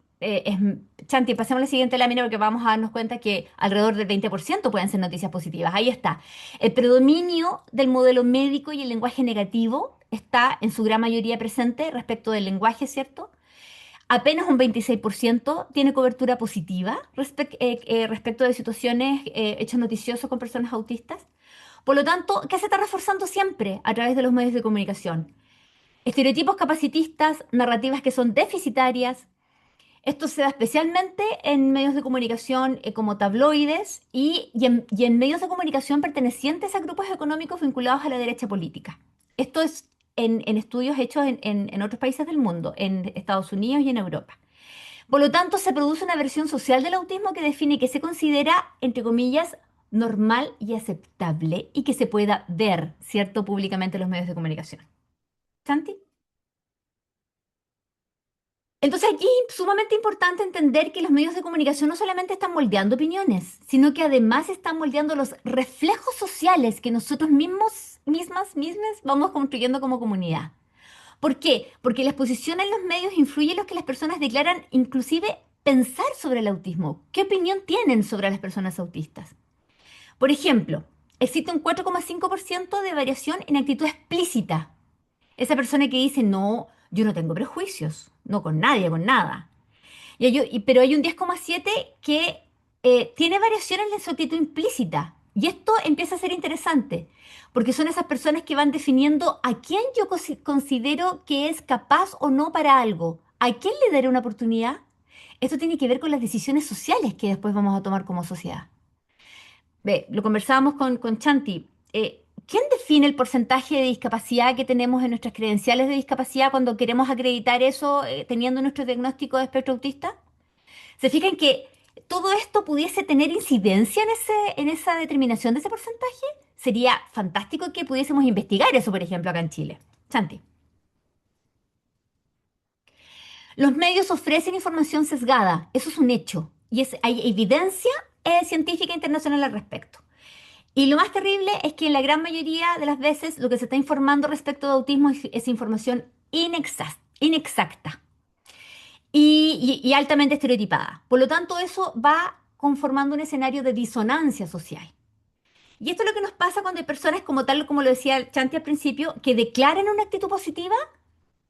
Chanti, pasemos a la siguiente lámina porque vamos a darnos cuenta que alrededor del 20% pueden ser noticias positivas. Ahí está. El predominio del modelo médico y el lenguaje negativo está en su gran mayoría presente respecto del lenguaje, ¿cierto? Apenas un 26% tiene cobertura positiva respecto de situaciones, hechos noticiosos con personas autistas. Por lo tanto, ¿qué se está reforzando siempre a través de los medios de comunicación? Estereotipos capacitistas, narrativas que son deficitarias. Esto se da especialmente en medios de comunicación como tabloides y en medios de comunicación pertenecientes a grupos económicos vinculados a la derecha política. Esto es en estudios hechos en otros países del mundo, en Estados Unidos y en Europa. Por lo tanto, se produce una versión social del autismo que define que se considera, entre comillas, normal y aceptable y que se pueda ver, ¿cierto?, públicamente en los medios de comunicación. ¿Santi? Entonces aquí es sumamente importante entender que los medios de comunicación no solamente están moldeando opiniones, sino que además están moldeando los reflejos sociales que nosotros mismas, vamos construyendo como comunidad. ¿Por qué? Porque la exposición en los medios influye en lo que las personas declaran, inclusive pensar sobre el autismo. ¿Qué opinión tienen sobre las personas autistas? Por ejemplo, existe un 4,5% de variación en actitud explícita. Esa persona que dice, no, yo no tengo prejuicios, no con nadie, con nada. Pero hay un 10,7% que tiene variaciones en su actitud implícita. Y esto empieza a ser interesante, porque son esas personas que van definiendo a quién yo considero que es capaz o no para algo. ¿A quién le daré una oportunidad? Esto tiene que ver con las decisiones sociales que después vamos a tomar como sociedad. Ve, lo conversábamos con Chanti. ¿Quién define el porcentaje de discapacidad que tenemos en nuestras credenciales de discapacidad cuando queremos acreditar eso teniendo nuestro diagnóstico de espectro autista? ¿Se fijan que todo esto pudiese tener incidencia en esa determinación de ese porcentaje? Sería fantástico que pudiésemos investigar eso, por ejemplo, acá en Chile. Chanti. Los medios ofrecen información sesgada, eso es un hecho. Y hay evidencia científica internacional al respecto. Y lo más terrible es que en la gran mayoría de las veces lo que se está informando respecto de autismo es información inexacta y altamente estereotipada. Por lo tanto, eso va conformando un escenario de disonancia social. Y esto es lo que nos pasa cuando hay personas, como tal, como lo decía Chanti al principio, que declaran una actitud positiva,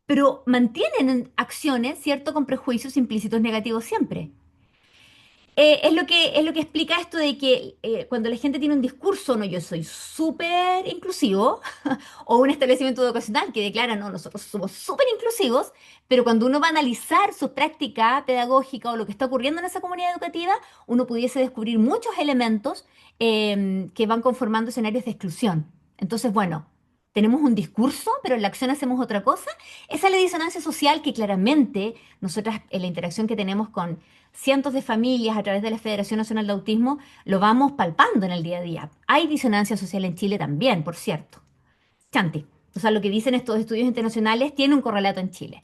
pero mantienen acciones, ¿cierto?, con prejuicios implícitos negativos siempre. Es lo que explica esto de que cuando la gente tiene un discurso, no, yo soy súper inclusivo, o un establecimiento educacional que declara, no, nosotros somos súper inclusivos, pero cuando uno va a analizar su práctica pedagógica o lo que está ocurriendo en esa comunidad educativa, uno pudiese descubrir muchos elementos que van conformando escenarios de exclusión. Entonces, bueno, tenemos un discurso, pero en la acción hacemos otra cosa. Esa es la disonancia social que claramente nosotras en la interacción que tenemos con cientos de familias a través de la Federación Nacional de Autismo lo vamos palpando en el día a día. Hay disonancia social en Chile también, por cierto. Chanti. O sea, lo que dicen estos estudios internacionales tiene un correlato en Chile.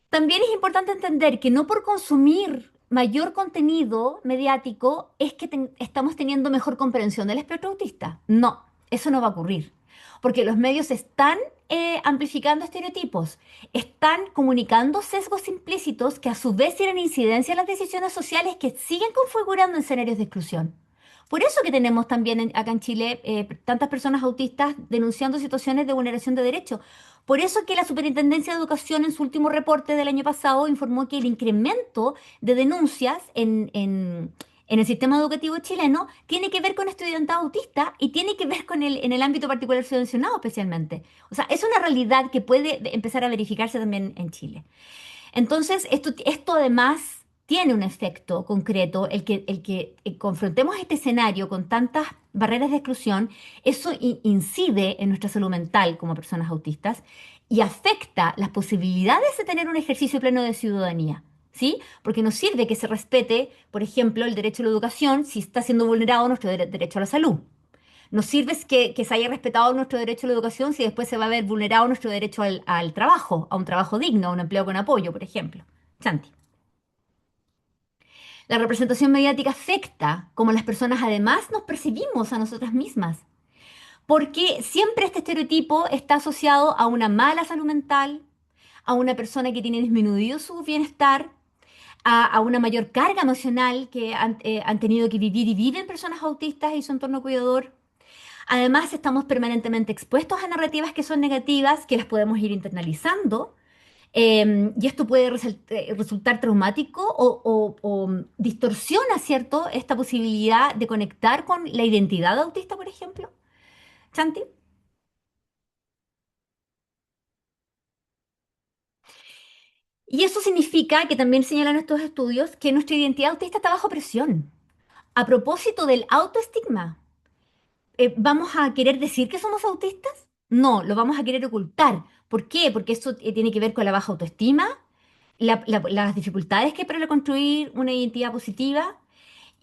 También es importante entender que no por consumir mayor contenido mediático es que estamos teniendo mejor comprensión del espectro autista. No, eso no va a ocurrir. Porque los medios están amplificando estereotipos, están comunicando sesgos implícitos que a su vez tienen incidencia en las decisiones sociales que siguen configurando escenarios de exclusión. Por eso que tenemos también acá en Chile tantas personas autistas denunciando situaciones de vulneración de derechos. Por eso que la Superintendencia de Educación en su último reporte del año pasado informó que el incremento de denuncias en el sistema educativo chileno tiene que ver con estudiantado autista y tiene que ver con en el ámbito particular subvencionado especialmente. O sea, es una realidad que puede empezar a verificarse también en Chile. Entonces, esto además tiene un efecto concreto, el que confrontemos este escenario con tantas barreras de exclusión, eso incide en nuestra salud mental como personas autistas y afecta las posibilidades de tener un ejercicio pleno de ciudadanía. ¿Sí? Porque nos sirve que se respete, por ejemplo, el derecho a la educación si está siendo vulnerado nuestro derecho a la salud. Nos sirve que se haya respetado nuestro derecho a la educación si después se va a ver vulnerado nuestro derecho al trabajo, a un trabajo digno, a un empleo con apoyo, por ejemplo. Santi. La representación mediática afecta cómo las personas además nos percibimos a nosotras mismas, porque siempre este estereotipo está asociado a una mala salud mental, a una persona que tiene disminuido su bienestar, a una mayor carga emocional que han tenido que vivir y viven personas autistas y su entorno cuidador. Además, estamos permanentemente expuestos a narrativas que son negativas, que las podemos ir internalizando, y esto puede resultar traumático o distorsiona, ¿cierto?, esta posibilidad de conectar con la identidad autista, por ejemplo. Chanti. Y eso significa que también señalan estos estudios que nuestra identidad autista está bajo presión. A propósito del autoestigma, ¿vamos a querer decir que somos autistas? No, lo vamos a querer ocultar. ¿Por qué? Porque esto tiene que ver con la baja autoestima, las dificultades que hay para reconstruir una identidad positiva.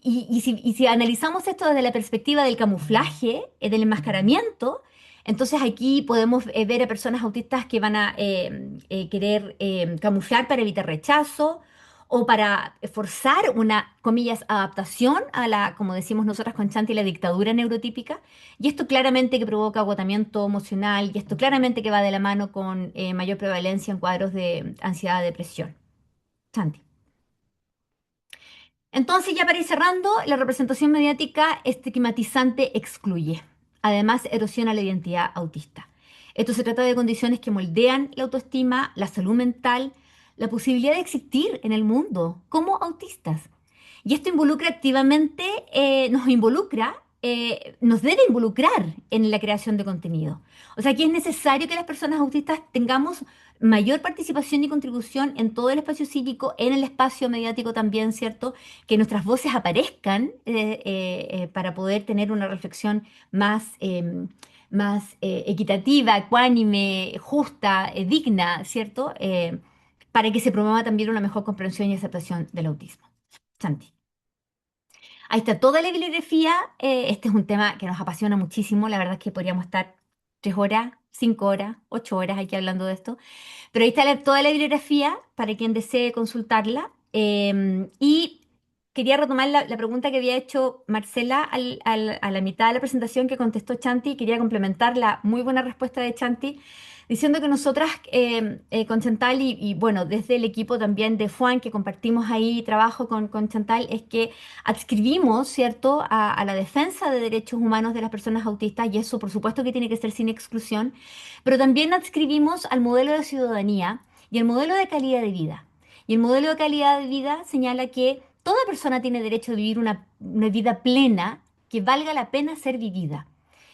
Y si analizamos esto desde la perspectiva del camuflaje, del enmascaramiento, entonces aquí podemos ver a personas autistas que van a querer camuflar para evitar rechazo o para forzar una, comillas, adaptación a la, como decimos nosotras con Chanti, la dictadura neurotípica. Y esto claramente que provoca agotamiento emocional y esto claramente que va de la mano con mayor prevalencia en cuadros de ansiedad, depresión. Chanti. Entonces, ya para ir cerrando, la representación mediática estigmatizante excluye. Además, erosiona la identidad autista. Esto se trata de condiciones que moldean la autoestima, la salud mental, la posibilidad de existir en el mundo como autistas. Y esto involucra activamente, nos debe involucrar en la creación de contenido. O sea, que es necesario que las personas autistas tengamos mayor participación y contribución en todo el espacio cívico, en el espacio mediático también, ¿cierto? Que nuestras voces aparezcan para poder tener una reflexión más equitativa, ecuánime, justa, digna, ¿cierto? Para que se promueva también una mejor comprensión y aceptación del autismo. Santi. Ahí está toda la bibliografía. Este es un tema que nos apasiona muchísimo. La verdad es que podríamos estar 3 horas, 5 horas, 8 horas aquí hablando de esto. Pero ahí está toda la bibliografía para quien desee consultarla. Y quería retomar la pregunta que había hecho Marcela a la mitad de la presentación que contestó Chanti. Quería complementar la muy buena respuesta de Chanti, diciendo que nosotras con Chantal bueno, desde el equipo también de FUAN, que compartimos ahí trabajo con Chantal, es que adscribimos, ¿cierto?, a la defensa de derechos humanos de las personas autistas, y eso por supuesto que tiene que ser sin exclusión, pero también adscribimos al modelo de ciudadanía y el modelo de calidad de vida. Y el modelo de calidad de vida señala que toda persona tiene derecho a vivir una vida plena que valga la pena ser vivida.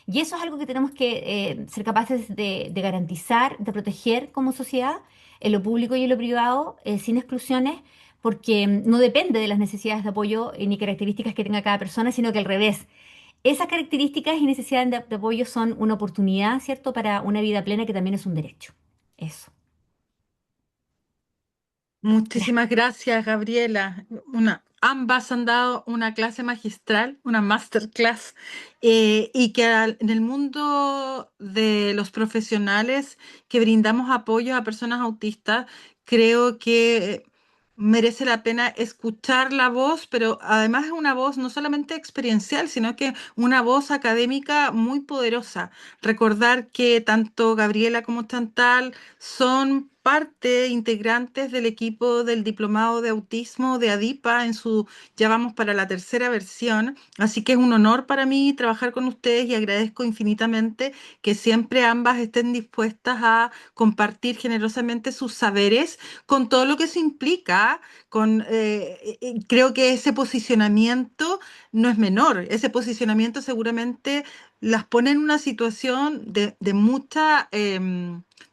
Y eso es algo que tenemos que ser capaces de garantizar, de proteger como sociedad, en lo público y en lo privado, sin exclusiones, porque no depende de las necesidades de apoyo ni características que tenga cada persona, sino que al revés. Esas características y necesidades de apoyo son una oportunidad, ¿cierto?, para una vida plena que también es un derecho. Eso. Muchísimas gracias, Gabriela. Ambas han dado una clase magistral, una masterclass, y que en el mundo de los profesionales que brindamos apoyo a personas autistas, creo que merece la pena escuchar la voz, pero además es una voz no solamente experiencial, sino que una voz académica muy poderosa. Recordar que tanto Gabriela como Chantal son parte, integrantes del equipo del Diplomado de Autismo de ADIPA ya vamos para la tercera versión, así que es un honor para mí trabajar con ustedes y agradezco infinitamente que siempre ambas estén dispuestas a compartir generosamente sus saberes con todo lo que se implica, creo que ese posicionamiento no es menor, ese posicionamiento seguramente las pone en una situación de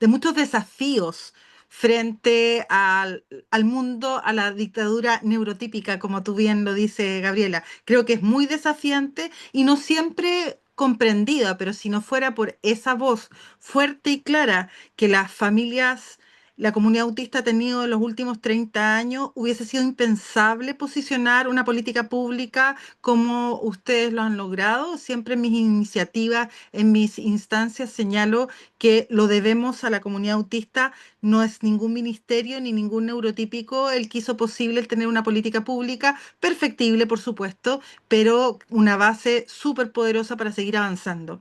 muchos desafíos frente al mundo, a la dictadura neurotípica, como tú bien lo dice Gabriela. Creo que es muy desafiante y no siempre comprendida, pero si no fuera por esa voz fuerte y clara que las familias, la comunidad autista ha tenido en los últimos 30 años, hubiese sido impensable posicionar una política pública como ustedes lo han logrado. Siempre en mis iniciativas, en mis instancias, señalo que lo debemos a la comunidad autista. No es ningún ministerio ni ningún neurotípico el que hizo posible el tener una política pública, perfectible por supuesto, pero una base súper poderosa para seguir avanzando.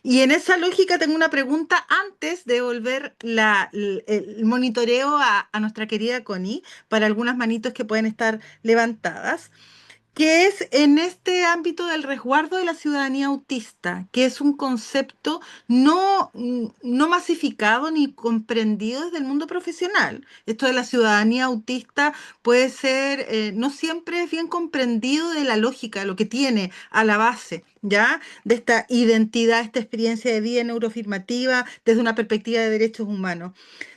Y en esa lógica tengo una pregunta antes de volver el monitoreo a nuestra querida Connie para algunas manitos que pueden estar levantadas, que es en este ámbito del resguardo de la ciudadanía autista, que es un concepto no masificado ni comprendido desde el mundo profesional. Esto de la ciudadanía autista puede ser, no siempre es bien comprendido de la lógica, lo que tiene a la base, ¿ya? De esta identidad, esta experiencia de vida neurofirmativa desde una perspectiva de derechos humanos.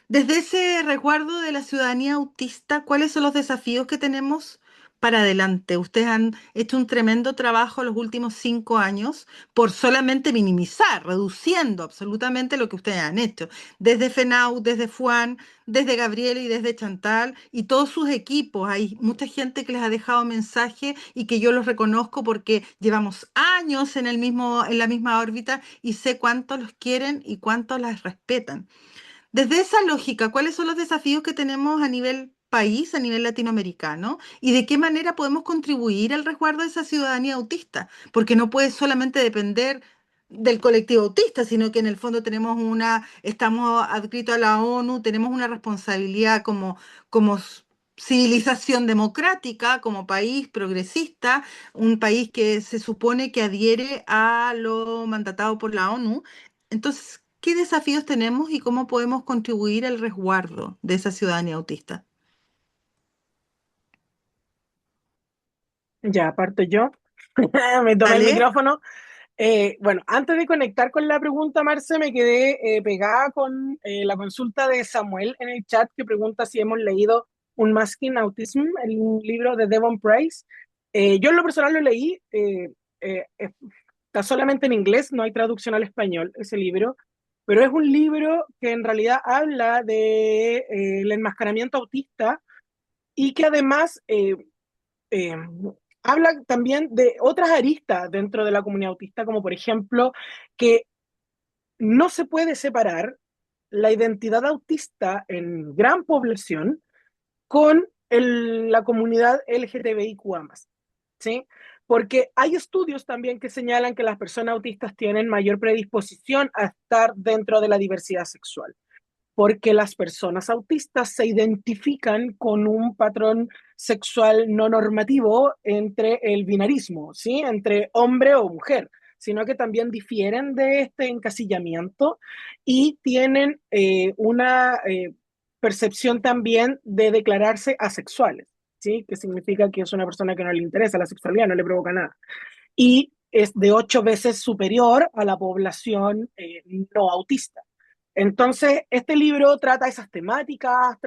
Desde ese resguardo de la ciudadanía autista, ¿cuáles son los desafíos que tenemos para adelante? Ustedes han hecho un tremendo trabajo los últimos 5 años por solamente minimizar, reduciendo absolutamente lo que ustedes han hecho. Desde FENAU, desde FUAN, desde Gabriela y desde Chantal y todos sus equipos. Hay mucha gente que les ha dejado mensaje y que yo los reconozco porque llevamos años en la misma órbita y sé cuánto los quieren y cuánto las respetan. Desde esa lógica, ¿cuáles son los desafíos que tenemos a nivel país, a nivel latinoamericano? ¿Y de qué manera podemos contribuir al resguardo de esa ciudadanía autista? Porque no puede solamente depender del colectivo autista, sino que en el fondo estamos adscritos a la ONU, tenemos una responsabilidad como civilización democrática, como país progresista, un país que se supone que adhiere a lo mandatado por la ONU. Entonces, ¿qué desafíos tenemos y cómo podemos contribuir al resguardo de esa ciudadanía autista? Ya, aparte yo, me tomé el ¿Vale? micrófono. Bueno, antes de conectar con la pregunta, Marce, me quedé pegada con la consulta de Samuel en el chat que pregunta si hemos leído Unmasking Autism, el libro de Devon Price. Yo en lo personal lo leí, está solamente en inglés, no hay traducción al español ese libro, pero es un libro que en realidad habla de el enmascaramiento autista y que además eh, habla también de otras aristas dentro de la comunidad autista, como por ejemplo que no se puede separar la identidad autista en gran población con la comunidad LGTBIQA+. ¿sí? Porque hay estudios también que señalan que las personas autistas tienen mayor predisposición a estar dentro de la diversidad sexual, porque las personas autistas se identifican con un patrón sexual no normativo entre el binarismo, ¿sí? Entre hombre o mujer, sino que también difieren de este encasillamiento y tienen una percepción también de declararse asexuales, ¿sí? Que significa que es una persona que no le interesa la sexualidad, no le provoca nada. Y es de 8 veces superior a la población no autista. Entonces, este libro trata esas temáticas,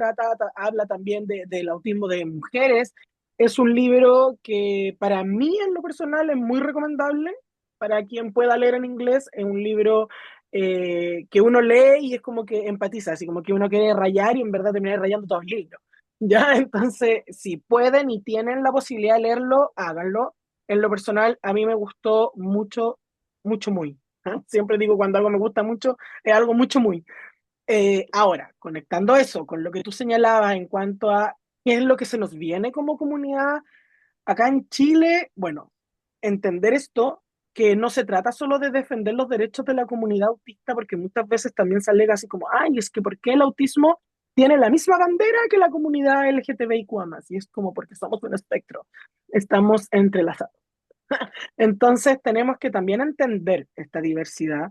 habla también del autismo de mujeres. Es un libro que para mí en lo personal es muy recomendable para quien pueda leer en inglés. Es un libro que uno lee y es como que empatiza, así como que uno quiere rayar y en verdad termina rayando todo el libro. ¿Ya? Entonces, si pueden y tienen la posibilidad de leerlo, háganlo. En lo personal, a mí me gustó mucho, mucho, muy. ¿Ah? Siempre digo cuando algo me gusta mucho, es algo mucho, muy. Ahora, conectando eso con lo que tú señalabas en cuanto a qué es lo que se nos viene como comunidad acá en Chile, bueno, entender esto, que no se trata solo de defender los derechos de la comunidad autista, porque muchas veces también se alega así como, ay, es que ¿por qué el autismo tiene la misma bandera que la comunidad LGTBIQ+? Y es como porque somos un espectro, estamos entrelazados. Entonces tenemos que también entender esta diversidad,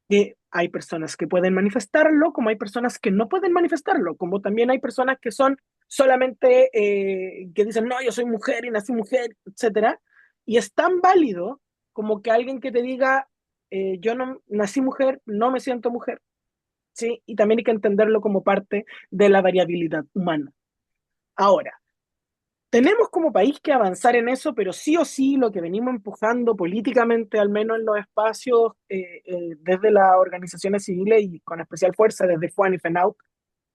que hay personas que pueden manifestarlo, como hay personas que no pueden manifestarlo, como también hay personas que son solamente, que dicen, no, yo soy mujer y nací mujer, etcétera. Y es tan válido como que alguien que te diga, yo no nací mujer, no me siento mujer, ¿sí? Y también hay que entenderlo como parte de la variabilidad humana. Ahora, tenemos como país que avanzar en eso, pero sí o sí lo que venimos empujando políticamente, al menos en los espacios, desde las organizaciones civiles y con especial fuerza desde FUAN y FENAUT,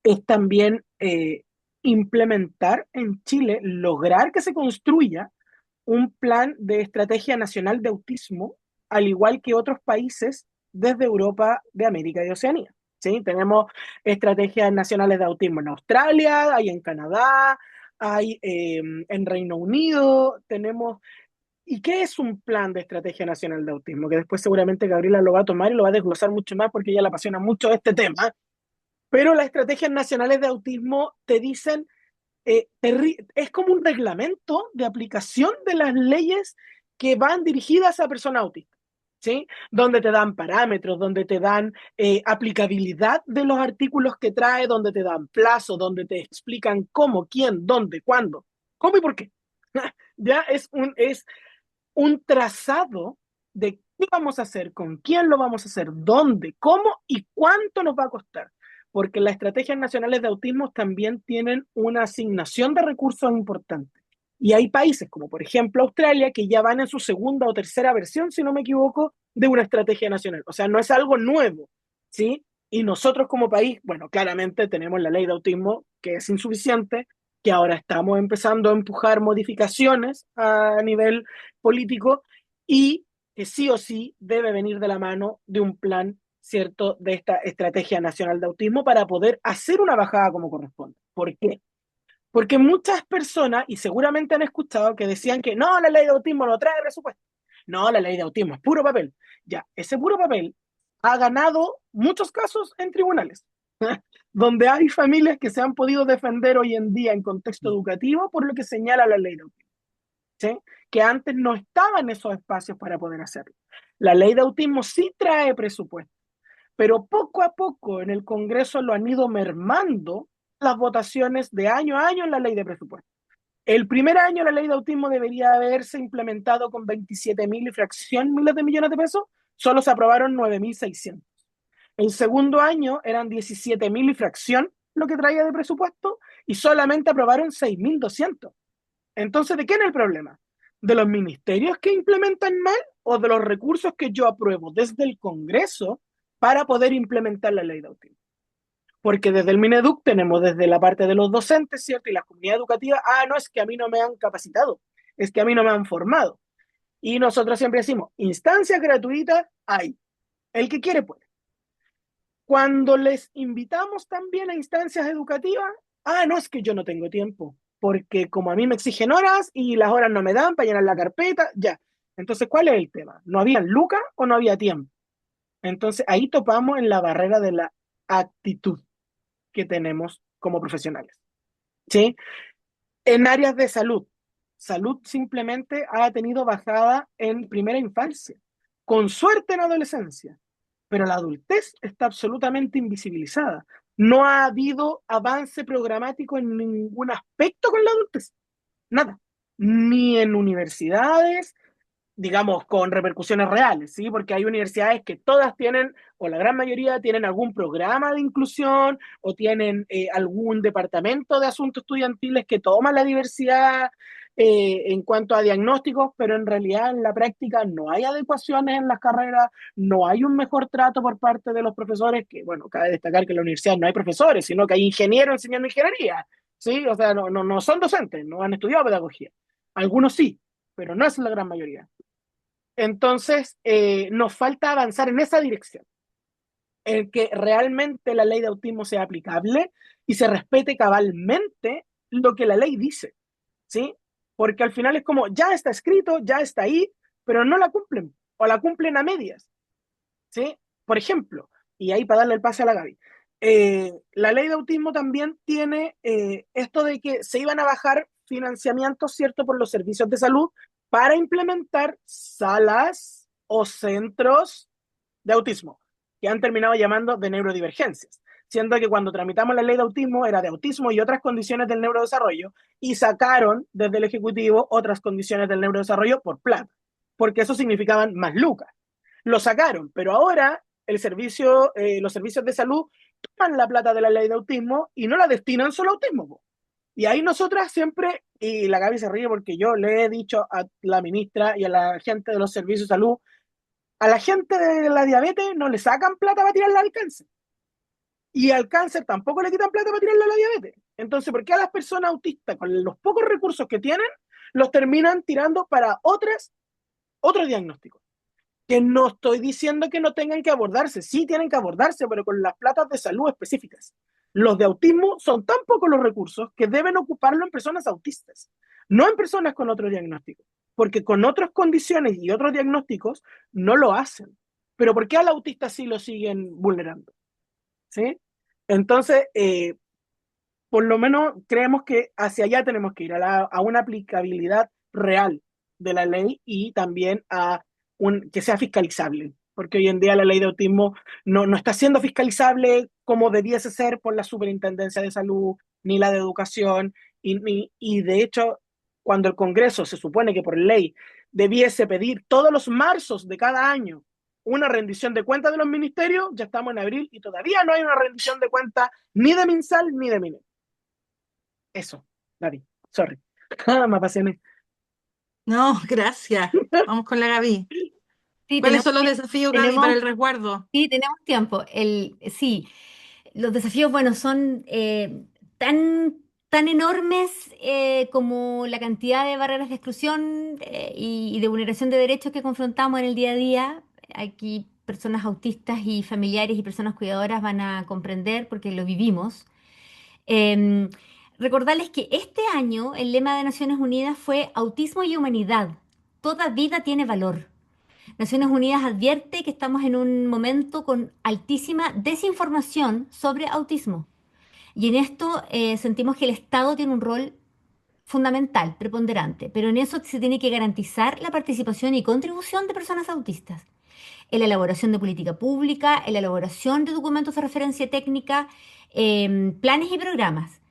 es también implementar en Chile, lograr que se construya un plan de estrategia nacional de autismo, al igual que otros países desde Europa, de América y Oceanía. ¿Sí? Tenemos estrategias nacionales de autismo en Australia, hay en Canadá, hay en Reino Unido, tenemos... ¿Y qué es un plan de estrategia nacional de autismo? Que después seguramente Gabriela lo va a tomar y lo va a desglosar mucho más porque ella le apasiona mucho este tema. Pero las estrategias nacionales de autismo te dicen es como un reglamento de aplicación de las leyes que van dirigidas a personas autistas, ¿sí? Donde te dan parámetros, donde te dan aplicabilidad de los artículos que trae, donde te dan plazo, donde te explican cómo, quién, dónde, cuándo, cómo y por qué. Ya es un trazado de qué vamos a hacer, con quién lo vamos a hacer, dónde, cómo y cuánto nos va a costar. Porque las estrategias nacionales de autismo también tienen una asignación de recursos importante. Y hay países, como por ejemplo Australia, que ya van en su segunda o tercera versión, si no me equivoco, de una estrategia nacional. O sea, no es algo nuevo, ¿sí? Y nosotros como país, bueno, claramente tenemos la ley de autismo, que es insuficiente, que ahora estamos empezando a empujar modificaciones a nivel político y que sí o sí debe venir de la mano de un plan, ¿cierto?, de esta estrategia nacional de autismo para poder hacer una bajada como corresponde. ¿Por qué? Porque muchas personas, y seguramente han escuchado, que decían que no, la ley de autismo no trae presupuesto. No, la ley de autismo es puro papel. Ya, ese puro papel ha ganado muchos casos en tribunales, donde hay familias que se han podido defender hoy en día en contexto educativo por lo que señala la ley de autismo, ¿sí? Que antes no estaban esos espacios para poder hacerlo. La ley de autismo sí trae presupuesto, pero poco a poco en el Congreso lo han ido mermando las votaciones de año a año en la ley de presupuesto. El primer año la ley de autismo debería haberse implementado con 27.000 y fracción miles de millones de pesos, solo se aprobaron 9.600. El segundo año eran 17.000 y fracción lo que traía de presupuesto y solamente aprobaron 6.200. Entonces, ¿de quién es el problema? ¿De los ministerios que implementan mal o de los recursos que yo apruebo desde el Congreso para poder implementar la ley de autismo? Porque desde el Mineduc tenemos desde la parte de los docentes, ¿cierto? Y la comunidad educativa, no, es que a mí no me han capacitado, es que a mí no me han formado. Y nosotros siempre decimos, instancias gratuitas hay, el que quiere puede. Cuando les invitamos también a instancias educativas, no, es que yo no tengo tiempo. porque como a mí me exigen horas y las horas no me dan para llenar la carpeta, ya. Entonces, ¿cuál es el tema? ¿No había lucas o no había tiempo? Entonces, ahí topamos en la barrera de la actitud que tenemos como profesionales, ¿sí? En áreas de salud, salud simplemente ha tenido bajada en primera infancia, con suerte en adolescencia, pero la adultez está absolutamente invisibilizada. No ha habido avance programático en ningún aspecto con la adultez, nada, ni en universidades, digamos, con repercusiones reales, ¿sí? Porque hay universidades que todas tienen, o la gran mayoría tienen algún programa de inclusión o tienen algún departamento de asuntos estudiantiles que toma la diversidad en cuanto a diagnósticos, pero en realidad en la práctica no hay adecuaciones en las carreras, no hay un mejor trato por parte de los profesores, que bueno, cabe destacar que en la universidad no hay profesores, sino que hay ingenieros enseñando ingeniería, ¿sí? O sea, no son docentes, no han estudiado pedagogía. Algunos sí, pero no es la gran mayoría. Entonces, nos falta avanzar en esa dirección, en que realmente la ley de autismo sea aplicable y se respete cabalmente lo que la ley dice, ¿sí? Porque al final es como, ya está escrito, ya está ahí, pero no la cumplen, o la cumplen a medias, ¿sí? Por ejemplo, y ahí para darle el pase a la Gaby, la ley de autismo también tiene esto de que se iban a bajar financiamientos, ¿cierto?, por los servicios de salud para implementar salas o centros de autismo, que han terminado llamando de neurodivergencias, siendo que cuando tramitamos la ley de autismo era de autismo y otras condiciones del neurodesarrollo, y sacaron desde el Ejecutivo otras condiciones del neurodesarrollo por plata, porque eso significaban más lucas. Lo sacaron, pero ahora los servicios de salud toman la plata de la ley de autismo y no la destinan solo a autismo, po. Y ahí nosotras siempre, y la Gaby se ríe porque yo le he dicho a la ministra y a la gente de los servicios de salud, a la gente de la diabetes no le sacan plata para tirarla al cáncer. Y al cáncer tampoco le quitan plata para tirarla a la diabetes. Entonces, ¿por qué a las personas autistas, con los pocos recursos que tienen, los terminan tirando para otros diagnósticos? Que no estoy diciendo que no tengan que abordarse, sí tienen que abordarse, pero con las platas de salud específicas. Los de autismo son tan pocos los recursos que deben ocuparlo en personas autistas, no en personas con otro diagnóstico, porque con otras condiciones y otros diagnósticos no lo hacen. Pero ¿por qué al autista sí lo siguen vulnerando? ¿Sí? Entonces, por lo menos creemos que hacia allá tenemos que ir, a una aplicabilidad real de la ley y también a que sea fiscalizable, porque hoy en día la ley de autismo no está siendo fiscalizable como debiese ser por la Superintendencia de Salud ni la de Educación, y de hecho, cuando el Congreso se supone que por ley debiese pedir todos los marzos de cada año una rendición de cuentas de los ministerios, ya estamos en abril y todavía no hay una rendición de cuentas ni de MinSal ni de MINER. Eso, Gaby, sorry. Me apasioné. No, gracias. Vamos con la Gaby. Sí, ¿Cuáles tenemos, son los desafíos, Gaby, para tenemos, el resguardo? sí, tenemos tiempo. Sí, los desafíos, bueno, son tan, tan enormes como la cantidad de barreras de exclusión y de vulneración de derechos que confrontamos en el día a día. Aquí personas autistas y familiares y personas cuidadoras van a comprender porque lo vivimos. Em, Recordarles que este año el lema de Naciones Unidas fue Autismo y Humanidad. Toda vida tiene valor. Naciones Unidas advierte que estamos en un momento con altísima desinformación sobre autismo. Y en esto sentimos que el Estado tiene un rol fundamental, preponderante, pero en eso se tiene que garantizar la participación y contribución de personas autistas en la elaboración de política pública, en la elaboración de documentos de referencia técnica, planes y programas.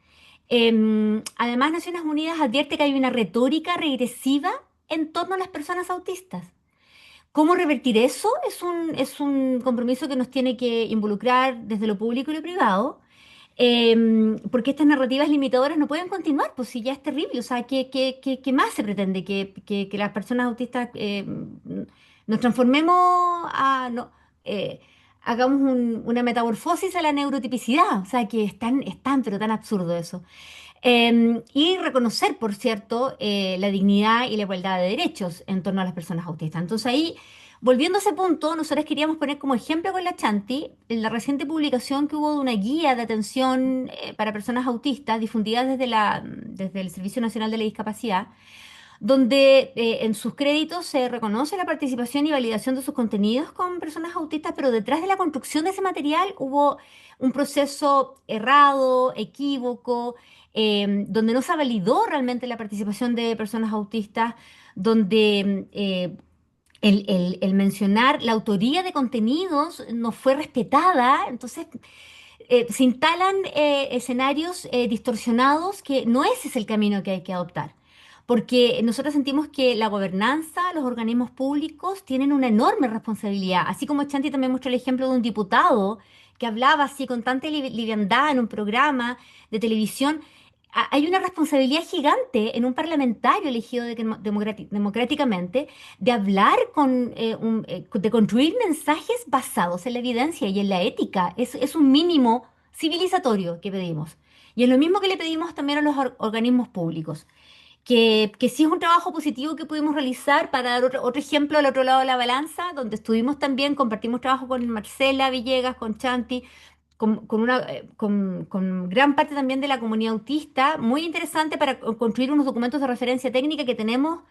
Además, Naciones Unidas advierte que hay una retórica regresiva en torno a las personas autistas. ¿Cómo revertir eso? Es un compromiso que nos tiene que involucrar desde lo público y lo privado, porque estas narrativas limitadoras no pueden continuar, pues si ya es terrible. O sea, ¿qué más se pretende? Que las personas autistas nos transformemos no, eh, hagamos una metamorfosis a la neurotipicidad. O sea, que es tan, pero tan absurdo eso. Y reconocer, por cierto, la dignidad y la igualdad de derechos en torno a las personas autistas. Entonces ahí Volviendo a ese punto, nosotros queríamos poner como ejemplo con la Chanti en la reciente publicación que hubo de una guía de atención para personas autistas difundida desde el Servicio Nacional de la Discapacidad, donde en sus créditos se reconoce la participación y validación de sus contenidos con personas autistas, pero detrás de la construcción de ese material hubo un proceso errado, equívoco, donde no se validó realmente la participación de personas autistas, donde el mencionar la autoría de contenidos no fue respetada. Entonces se instalan escenarios distorsionados que no ese es el camino que hay que adoptar. Porque nosotros sentimos que la gobernanza, los organismos públicos tienen una enorme responsabilidad. Así como Chanti también mostró el ejemplo de un diputado que hablaba así con tanta liviandad en un programa de televisión. Hay una responsabilidad gigante en un parlamentario elegido democráticamente de hablar de construir mensajes basados en la evidencia y en la ética. Es un mínimo civilizatorio que pedimos. Y es lo mismo que le pedimos también a los organismos públicos, que sí es un trabajo positivo que pudimos realizar. Para dar otro ejemplo al otro lado de la balanza, donde estuvimos también, compartimos trabajo con Marcela Villegas, con Chanti, con gran parte también de la comunidad autista, muy interesante para construir unos documentos de referencia técnica que tenemos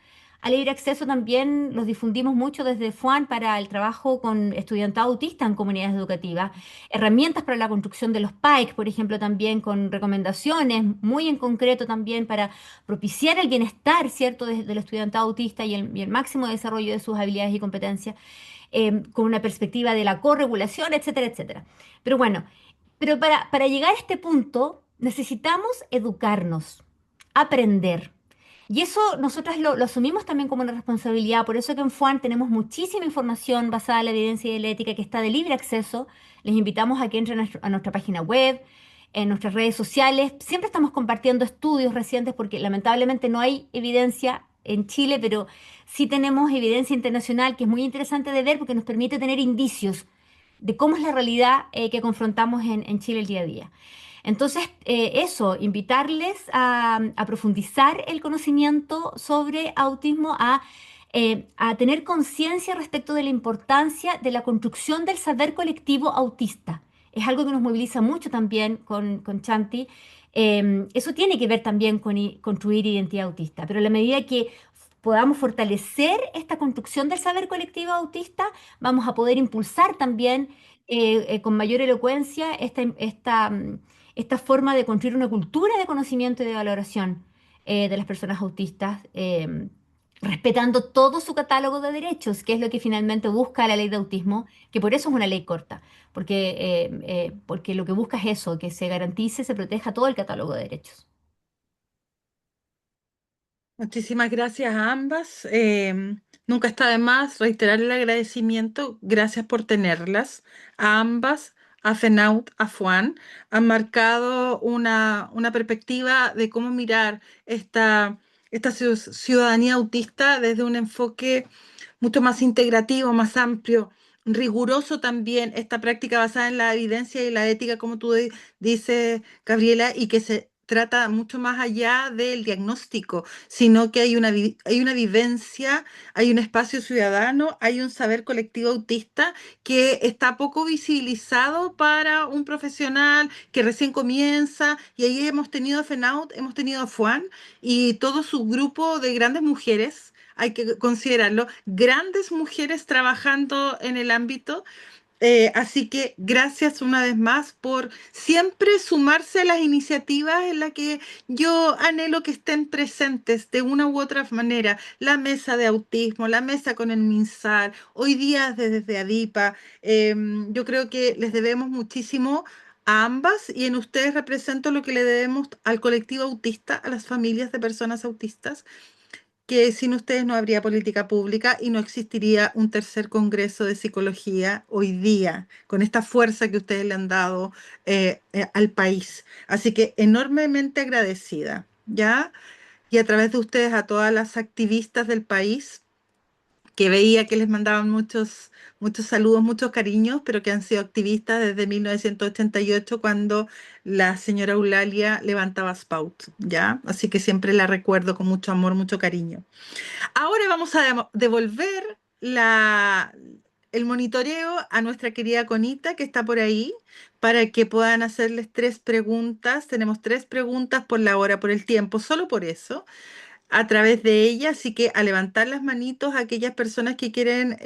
a libre acceso. También los difundimos mucho desde FUAN para el trabajo con estudiantado autista en comunidades educativas, herramientas para la construcción de los PAEC, por ejemplo, también con recomendaciones muy en concreto también para propiciar el bienestar, ¿cierto?, del estudiantado autista y el máximo desarrollo de sus habilidades y competencias, con una perspectiva de la corregulación, etcétera, etcétera. Pero bueno, para llegar a este punto necesitamos educarnos, aprender. Y eso nosotras lo asumimos también como una responsabilidad. Por eso que en FUAN tenemos muchísima información basada en la evidencia y la ética que está de libre acceso. Les invitamos a que entren a nuestra página web, en nuestras redes sociales. Siempre estamos compartiendo estudios recientes porque lamentablemente no hay evidencia en Chile, pero sí tenemos evidencia internacional que es muy interesante de ver porque nos permite tener indicios de cómo es la realidad que confrontamos en Chile el día a día. Entonces, eso, invitarles a profundizar el conocimiento sobre autismo, a tener conciencia respecto de la importancia de la construcción del saber colectivo autista. Es algo que nos moviliza mucho también con Chanti. Eso tiene que ver también con construir identidad autista, pero a la medida que podamos fortalecer esta construcción del saber colectivo autista, vamos a poder impulsar también con mayor elocuencia esta forma de construir una cultura de conocimiento y de valoración de las personas autistas, respetando todo su catálogo de derechos, que es lo que finalmente busca la ley de autismo, que por eso es una ley corta, porque lo que busca es eso, que se garantice, se proteja todo el catálogo de derechos. Muchísimas gracias a ambas. Nunca está de más reiterar el agradecimiento. Gracias por tenerlas. A ambas, a FENAUT, a FUAN, han marcado una perspectiva de cómo mirar esta ciudadanía autista desde un enfoque mucho más integrativo, más amplio, riguroso también, esta práctica basada en la evidencia y la ética, como tú dices, Gabriela, y que se trata mucho más allá del diagnóstico, sino que hay una vivencia, hay un espacio ciudadano, hay un saber colectivo autista que está poco visibilizado para un profesional que recién comienza, y ahí hemos tenido a FENAUT, hemos tenido a FUAN y todo su grupo de grandes mujeres. Hay que considerarlo, grandes mujeres trabajando en el ámbito. Así que gracias una vez más por siempre sumarse a las iniciativas en las que yo anhelo que estén presentes de una u otra manera. La mesa de autismo, la mesa con el MinSal, hoy día desde ADIPA. Yo creo que les debemos muchísimo a ambas, y en ustedes represento lo que le debemos al colectivo autista, a las familias de personas autistas, que sin ustedes no habría política pública y no existiría un tercer congreso de psicología hoy día, con esta fuerza que ustedes le han dado al país. Así que enormemente agradecida, ¿ya? Y a través de ustedes a todas las activistas del país, que veía que les mandaban muchos saludos, muchos cariños, pero que han sido activistas desde 1988, cuando la señora Eulalia levantaba Spout, ¿ya? Así que siempre la recuerdo con mucho amor, mucho cariño. Ahora vamos a devolver la, el monitoreo a nuestra querida Conita, que está por ahí, para que puedan hacerles 3 preguntas. Tenemos 3 preguntas por la hora, por el tiempo, solo por eso, a través de ella. Así que a levantar las manitos a aquellas personas que quieren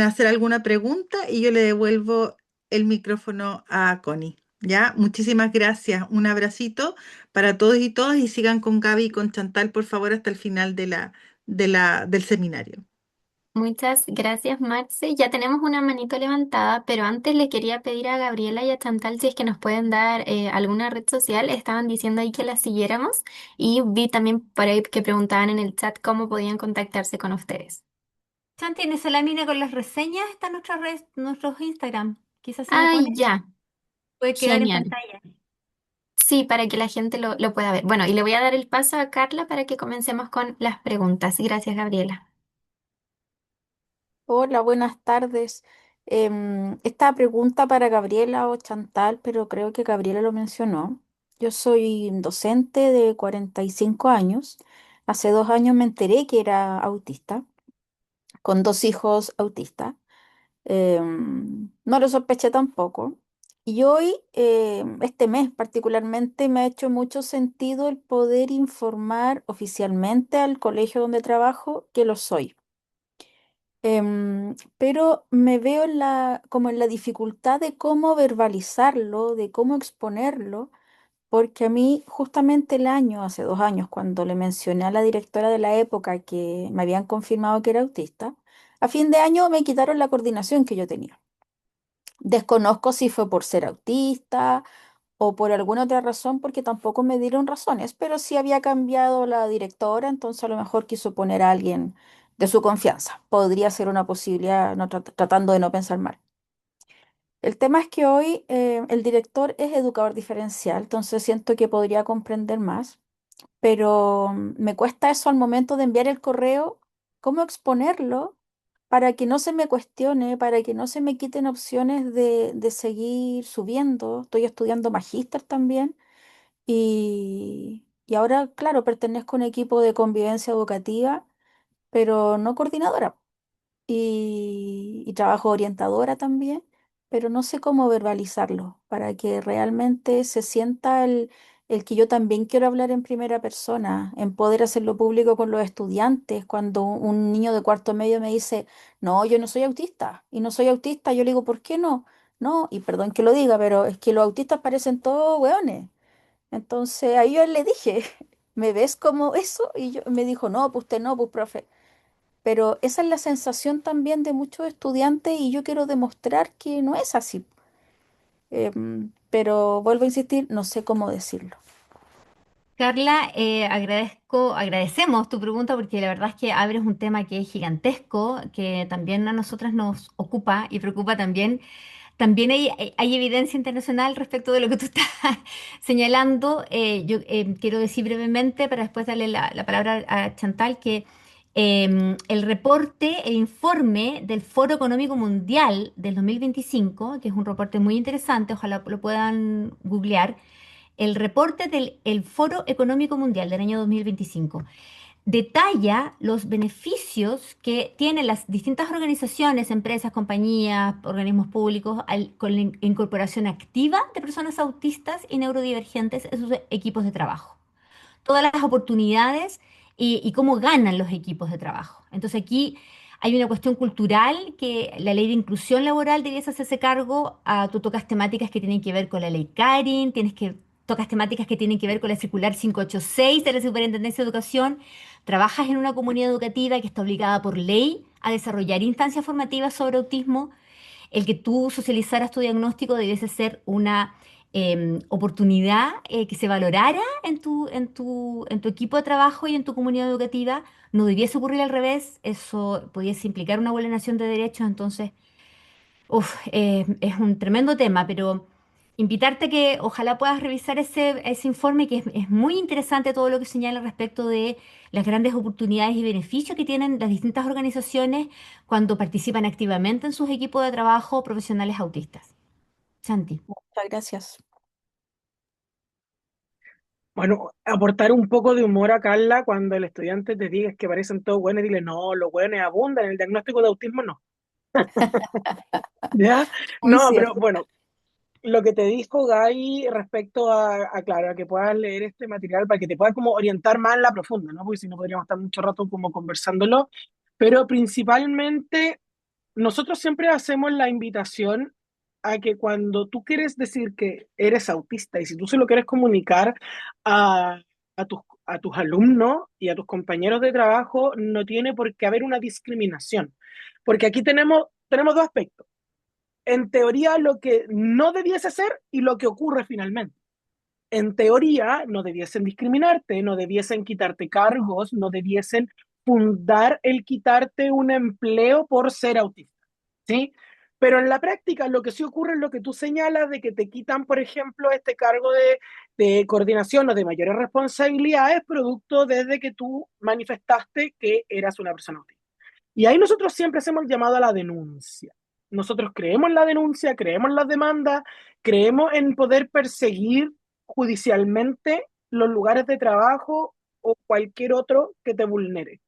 hacer alguna pregunta y yo le devuelvo el micrófono a Connie. ¿Ya? Muchísimas gracias. Un abracito para todos y todas y sigan con Gaby y con Chantal, por favor, hasta el final del seminario. Muchas gracias, Marce. Ya tenemos una manito levantada, pero antes le quería pedir a Gabriela y a Chantal si es que nos pueden dar alguna red social. Estaban diciendo ahí que la siguiéramos y vi también por ahí que preguntaban en el chat cómo podían contactarse con ustedes. Chanti, en esa lámina con las reseñas está nuestros Instagram. Quizás si le Ah, pones, ya, puede quedar en genial. pantalla. Sí, para que la gente lo pueda ver. Bueno, y le voy a dar el paso a Carla para que comencemos con las preguntas. Gracias, Gabriela. Hola, buenas tardes. Esta pregunta para Gabriela o Chantal, pero creo que Gabriela lo mencionó. Yo soy docente de 45 años. Hace 2 años me enteré que era autista, con 2 hijos autistas. No lo sospeché tampoco. Y hoy, este mes particularmente, me ha hecho mucho sentido el poder informar oficialmente al colegio donde trabajo que lo soy. Pero me veo como en la dificultad de cómo verbalizarlo, de cómo exponerlo, porque a mí justamente hace 2 años, cuando le mencioné a la directora de la época que me habían confirmado que era autista, a fin de año me quitaron la coordinación que yo tenía. Desconozco si fue por ser autista o por alguna otra razón, porque tampoco me dieron razones, pero sí había cambiado la directora, entonces a lo mejor quiso poner a alguien de su confianza. Podría ser una posibilidad, no, tratando de no pensar mal. El tema es que hoy el director es educador diferencial, entonces siento que podría comprender más, pero me cuesta eso al momento de enviar el correo, cómo exponerlo para que no se me cuestione, para que no se me quiten opciones de seguir subiendo. Estoy estudiando magíster también y ahora, claro, pertenezco a un equipo de convivencia educativa, pero no coordinadora y trabajo orientadora también, pero no sé cómo verbalizarlo para que realmente se sienta el que yo también quiero hablar en primera persona, en poder hacerlo público con los estudiantes. Cuando un niño de cuarto medio me dice, no, yo no soy autista, y no soy autista, yo le digo, ¿por qué no? No, y perdón que lo diga, pero es que los autistas parecen todos hueones. Entonces ahí yo le dije, ¿me ves como eso? Y me dijo, no, pues usted no, pues profe. Pero esa es la sensación también de muchos estudiantes y yo quiero demostrar que no es así. Pero vuelvo a insistir, no sé cómo decirlo. Carla, agradecemos tu pregunta porque la verdad es que abres un tema que es gigantesco, que también a nosotras nos ocupa y preocupa también. También hay evidencia internacional respecto de lo que tú estás señalando. Yo quiero decir brevemente, para después darle la palabra a Chantal, que el reporte, el informe del Foro Económico Mundial del 2025, que es un reporte muy interesante, ojalá lo puedan googlear, el reporte del el Foro Económico Mundial del año 2025 detalla los beneficios que tienen las distintas organizaciones, empresas, compañías, organismos públicos con la incorporación activa de personas autistas y neurodivergentes en sus equipos de trabajo. Todas las oportunidades y cómo ganan los equipos de trabajo. Entonces aquí hay una cuestión cultural que la ley de inclusión laboral debiese hacerse cargo. Tú tocas temáticas que tienen que ver con la ley Carin, tocas temáticas que tienen que ver con la circular 586 de la Superintendencia de Educación. Trabajas en una comunidad educativa que está obligada por ley a desarrollar instancias formativas sobre autismo. El que tú socializaras tu diagnóstico debiese ser una oportunidad que se valorara en tu equipo de trabajo y en tu comunidad educativa. No debiese ocurrir al revés, eso pudiese implicar una vulneración de derechos. Entonces, es un tremendo tema, pero invitarte a que ojalá puedas revisar ese informe, que es muy interesante todo lo que señala respecto de las grandes oportunidades y beneficios que tienen las distintas organizaciones cuando participan activamente en sus equipos de trabajo profesionales autistas. Santi. Muchas gracias. Bueno, aportar un poco de humor a Carla cuando el estudiante te diga que parecen todos buenos y dile, no, los buenos abundan, en el diagnóstico de autismo no. ¿Ya? Muy No, pero cierto. bueno, lo que te dijo Gaby respecto claro, a que puedas leer este material para que te puedas como orientar más en la profunda, ¿no? Porque si no podríamos estar mucho rato como conversándolo, pero principalmente nosotros siempre hacemos la invitación a que cuando tú quieres decir que eres autista y si tú se lo quieres comunicar a, a tus alumnos y a tus compañeros de trabajo, no tiene por qué haber una discriminación, porque aquí tenemos dos aspectos en teoría lo que no debiese ser y lo que ocurre finalmente. En teoría no debiesen discriminarte, no debiesen quitarte cargos, no debiesen fundar el quitarte un empleo por ser autista, ¿sí? Pero en la práctica lo que sí ocurre es lo que tú señalas de que te quitan, por ejemplo, este cargo de coordinación o de mayores responsabilidades producto desde que tú manifestaste que eras una persona autista. Y ahí nosotros siempre hacemos el llamado a la denuncia. Nosotros creemos en la denuncia, creemos en las demandas, creemos en poder perseguir judicialmente los lugares de trabajo o cualquier otro que te vulnere.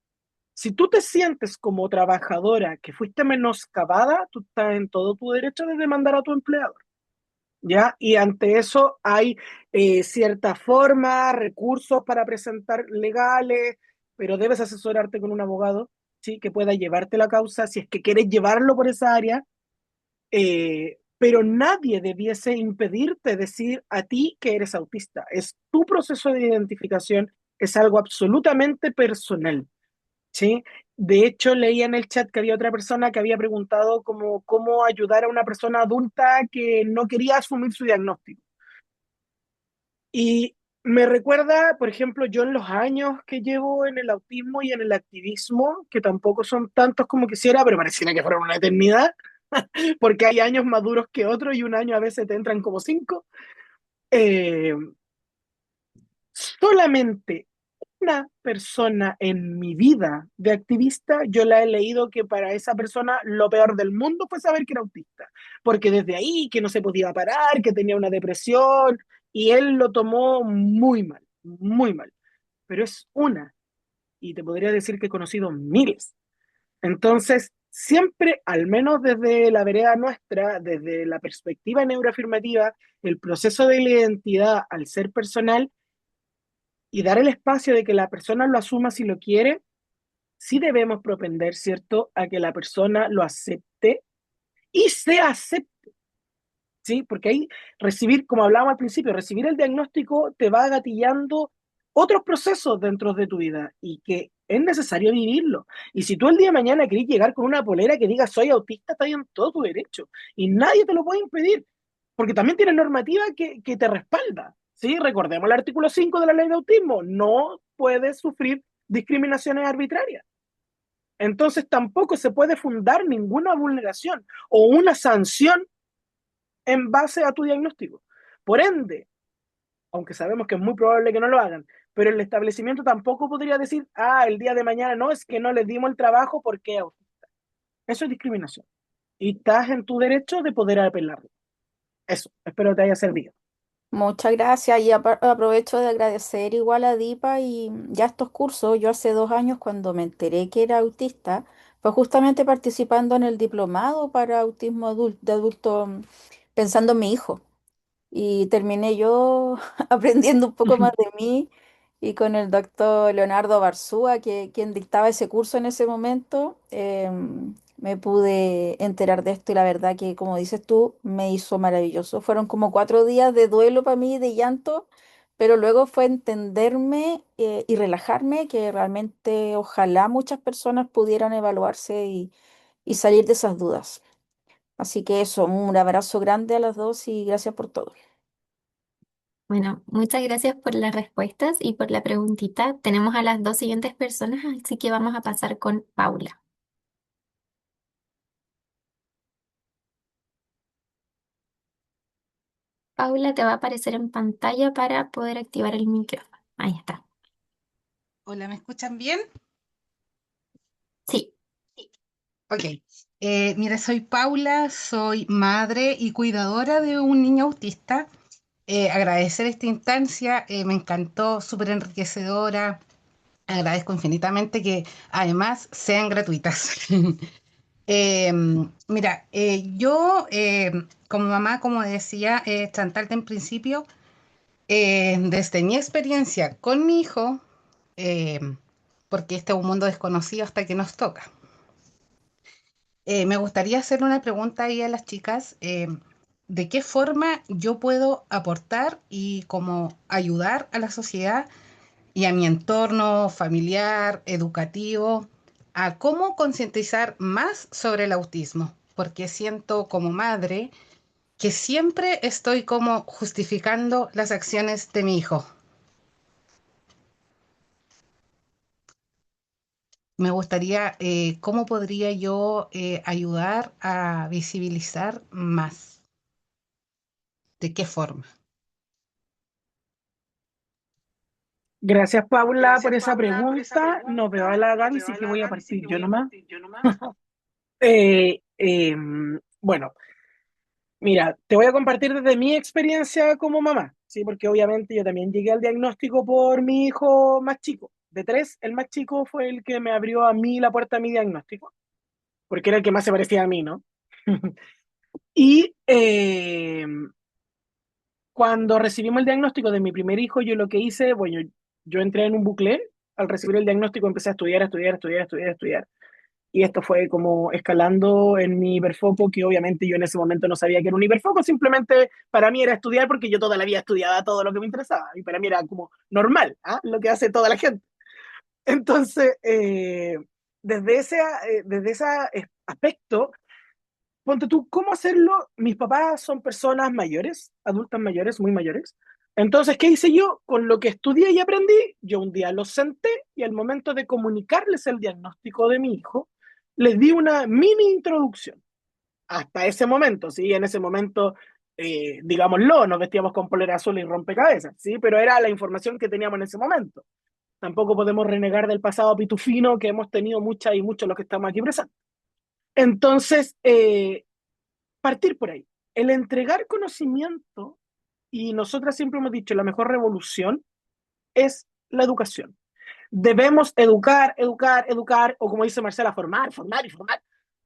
Si tú te sientes como trabajadora que fuiste menoscabada, tú estás en todo tu derecho de demandar a tu empleador. ¿Ya? Y ante eso hay cierta forma, recursos para presentar legales, pero debes asesorarte con un abogado, ¿sí? Que pueda llevarte la causa si es que quieres llevarlo por esa área, pero nadie debiese impedirte decir a ti que eres autista. Es tu proceso de identificación, es algo absolutamente personal. ¿Sí? De hecho, leía en el chat que había otra persona que había preguntado cómo ayudar a una persona adulta que no quería asumir su diagnóstico. Y me recuerda, por ejemplo, yo en los años que llevo en el autismo y en el activismo, que tampoco son tantos como quisiera, pero pareciera que fueron una eternidad, porque hay años más duros que otros y un año a veces te entran como cinco. Eh, Solamente una persona en mi vida de activista, yo la he leído que para esa persona lo peor del mundo fue saber que era autista, porque desde ahí que no se podía parar, que tenía una depresión, y él lo tomó muy mal, pero es una, y te podría decir que he conocido miles. Entonces, siempre, al menos desde la vereda nuestra, desde la perspectiva neuroafirmativa, el proceso de la identidad al ser personal y dar el espacio de que la persona lo asuma si lo quiere, sí debemos propender, ¿cierto?, a que la persona lo acepte y se acepte, ¿sí? Porque ahí recibir, como hablábamos al principio, recibir el diagnóstico te va gatillando otros procesos dentro de tu vida y que es necesario vivirlo. Y si tú el día de mañana querés llegar con una polera que diga soy autista, está en todo tu derecho y nadie te lo puede impedir, porque también tiene normativa que te respalda, ¿sí? Recordemos el artículo 5 de la ley de autismo, no puedes sufrir discriminaciones arbitrarias. Entonces tampoco se puede fundar ninguna vulneración o una sanción en base a tu diagnóstico. Por ende, aunque sabemos que es muy probable que no lo hagan, pero el establecimiento tampoco podría decir, el día de mañana no, es que no les dimos el trabajo porque es autista. Eso es discriminación. Y estás en tu derecho de poder apelarlo. Eso, espero te haya servido. Muchas gracias y aprovecho de agradecer igual a Dipa y ya estos cursos. Yo hace 2 años cuando me enteré que era autista, fue justamente participando en el diplomado para autismo de adulto, pensando en mi hijo. Y terminé yo aprendiendo un poco más de mí y con el doctor Leonardo Barzúa, quien dictaba ese curso en ese momento, me pude enterar de esto y la verdad que, como dices tú, me hizo maravilloso. Fueron como 4 días de duelo para mí, de llanto, pero luego fue entenderme y relajarme, que realmente ojalá muchas personas pudieran evaluarse y salir de esas dudas. Así que eso, un abrazo grande a las dos y gracias por todo. Bueno, muchas gracias por las respuestas y por la preguntita. Tenemos a las dos siguientes personas, así que vamos a pasar con Paula. Paula te va a aparecer en pantalla para poder activar el micrófono. Ahí está. Hola, ¿me escuchan bien? Sí, Ok. Mira, soy Paula, soy madre y cuidadora de un niño autista. agradecer esta instancia, me encantó, súper enriquecedora. Agradezco infinitamente que además sean gratuitas. Mira, yo como mamá, como decía Chantal en principio, desde mi experiencia con mi hijo, eh, porque este es un mundo desconocido hasta que nos toca, me gustaría hacer una pregunta ahí a las chicas. ¿De qué forma yo puedo aportar y cómo ayudar a la sociedad y a mi entorno familiar, educativo, a cómo concientizar más sobre el autismo? Porque siento como madre que siempre estoy como justificando las acciones de mi hijo. Me gustaría, ¿cómo podría yo ayudar a visibilizar más? ¿De qué forma? Gracias, Paula, por esa pregunta. No veo a la Gaby, sí que voy a partir yo nomás. Eh, eh, bueno, mira, te voy a compartir desde mi experiencia como mamá, ¿sí? Porque obviamente yo también llegué al diagnóstico por mi hijo más chico. De tres, el más chico fue el que me abrió a mí la puerta a mi diagnóstico, porque era el que más se parecía a mí, ¿no? Y cuando recibimos el diagnóstico de mi primer hijo, yo lo que hice, bueno, yo entré en un bucle. Al recibir el diagnóstico empecé a estudiar, a estudiar, a estudiar, a estudiar, a estudiar. Y esto fue como escalando en mi hiperfoco, que obviamente yo en ese momento no sabía que era un hiperfoco, simplemente para mí era estudiar porque yo toda la vida estudiaba todo lo que me interesaba y para mí era como normal, ¿ah? Lo que hace toda la gente. Entonces, desde ese aspecto, ponte tú, ¿cómo hacerlo? Mis papás son personas mayores, adultas mayores, muy mayores. Entonces, ¿qué hice yo? Con lo que estudié y aprendí, yo un día los senté y al momento de comunicarles el diagnóstico de mi hijo, les di una mini introducción. Hasta ese momento, ¿sí? En ese momento, digámoslo, nos vestíamos con polera azul y rompecabezas, ¿sí? Pero era la información que teníamos en ese momento. Tampoco podemos renegar del pasado pitufino que hemos tenido muchas y muchos los que estamos aquí presentes. Entonces, partir por ahí. El entregar conocimiento, y nosotras siempre hemos dicho, la mejor revolución es la educación. Debemos educar, educar, educar, o como dice Marcela, formar, formar y formar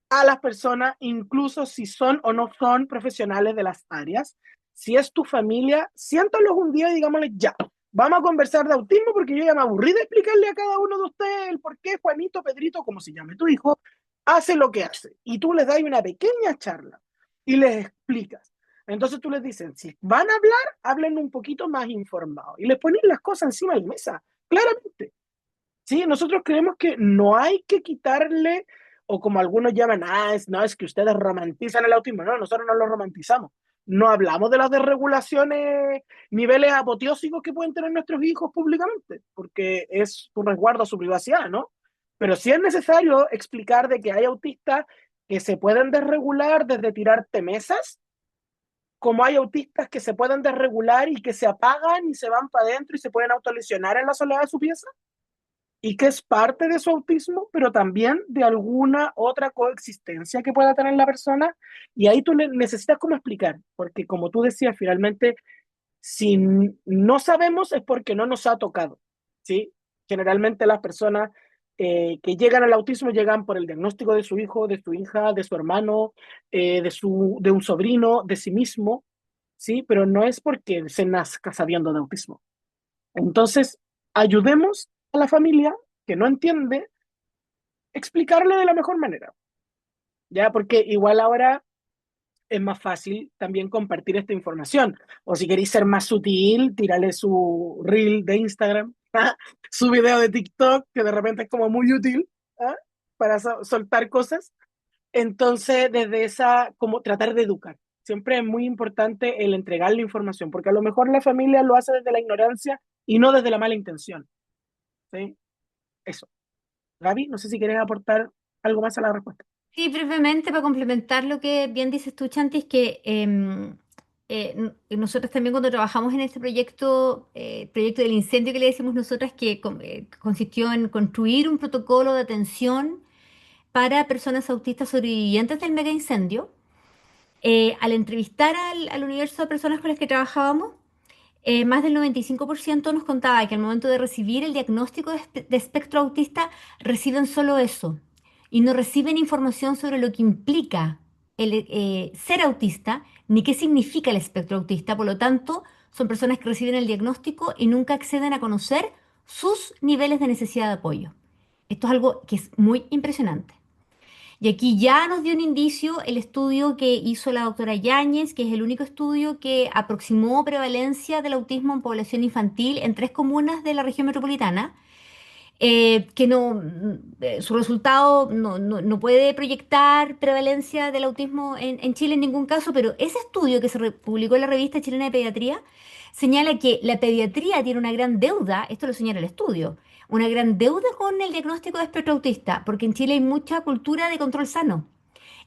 a las personas, incluso si son o no son profesionales de las áreas. Si es tu familia, siéntalos un día y digámosles, ya, vamos a conversar de autismo porque yo ya me aburrí de explicarle a cada uno de ustedes el por qué Juanito, Pedrito, como se llame tu hijo, hace lo que hace. Y tú les das una pequeña charla y les explicas. Entonces tú les dices, si van a hablar, hablen un poquito más informados y les ponen las cosas encima de la mesa, claramente. Sí, nosotros creemos que no hay que quitarle, o como algunos llaman, no, es que ustedes romantizan el autismo. No, nosotros no lo romantizamos. No hablamos de las desregulaciones, niveles apoteósicos que pueden tener nuestros hijos públicamente, porque es un resguardo a su privacidad, ¿no? Pero sí es necesario explicar de que hay autistas que se pueden desregular desde tirarte mesas, como hay autistas que se pueden desregular y que se apagan y se van para adentro y se pueden autolesionar en la soledad de su pieza y que es parte de su autismo, pero también de alguna otra coexistencia que pueda tener la persona. Y ahí tú le necesitas como explicar, porque como tú decías, finalmente, si no sabemos es porque no nos ha tocado, ¿sí? Generalmente las personas que llegan al autismo llegan por el diagnóstico de su hijo, de su hija, de su hermano, de un sobrino, de sí mismo, ¿sí? Pero no es porque se nazca sabiendo de autismo. Entonces, ayudemos a la familia que no entiende, explicarle de la mejor manera, ¿ya? Porque igual ahora es más fácil también compartir esta información. O si queréis ser más sutil, tirarle su reel de Instagram, ¿ah? Su video de TikTok, que de repente es como muy útil, ¿ah? Para soltar cosas. Entonces, desde esa, como tratar de educar. Siempre es muy importante el entregar la información, porque a lo mejor la familia lo hace desde la ignorancia y no desde la mala intención, ¿sí? Eso. Gaby, no sé si quieres aportar algo más a la respuesta. Sí, brevemente para complementar lo que bien dices tú, Chanti, es que nosotros también cuando trabajamos en este proyecto, proyecto del incendio que le decimos nosotras, que consistió en construir un protocolo de atención para personas autistas sobrevivientes del mega incendio, al entrevistar al universo de personas con las que trabajábamos, más del 95% nos contaba que al momento de recibir el diagnóstico de espectro autista reciben solo eso y no reciben información sobre lo que implica ser autista ni qué significa el espectro autista. Por lo tanto, son personas que reciben el diagnóstico y nunca acceden a conocer sus niveles de necesidad de apoyo. Esto es algo que es muy impresionante. Y aquí ya nos dio un indicio el estudio que hizo la doctora Yáñez, que es el único estudio que aproximó prevalencia del autismo en población infantil en 3 comunas de la región metropolitana, que no, su resultado no puede proyectar prevalencia del autismo en Chile en ningún caso, pero ese estudio que se publicó en la revista Chilena de Pediatría señala que la pediatría tiene una gran deuda, esto lo señala el estudio, una gran deuda con el diagnóstico de espectro autista, porque en Chile hay mucha cultura de control sano.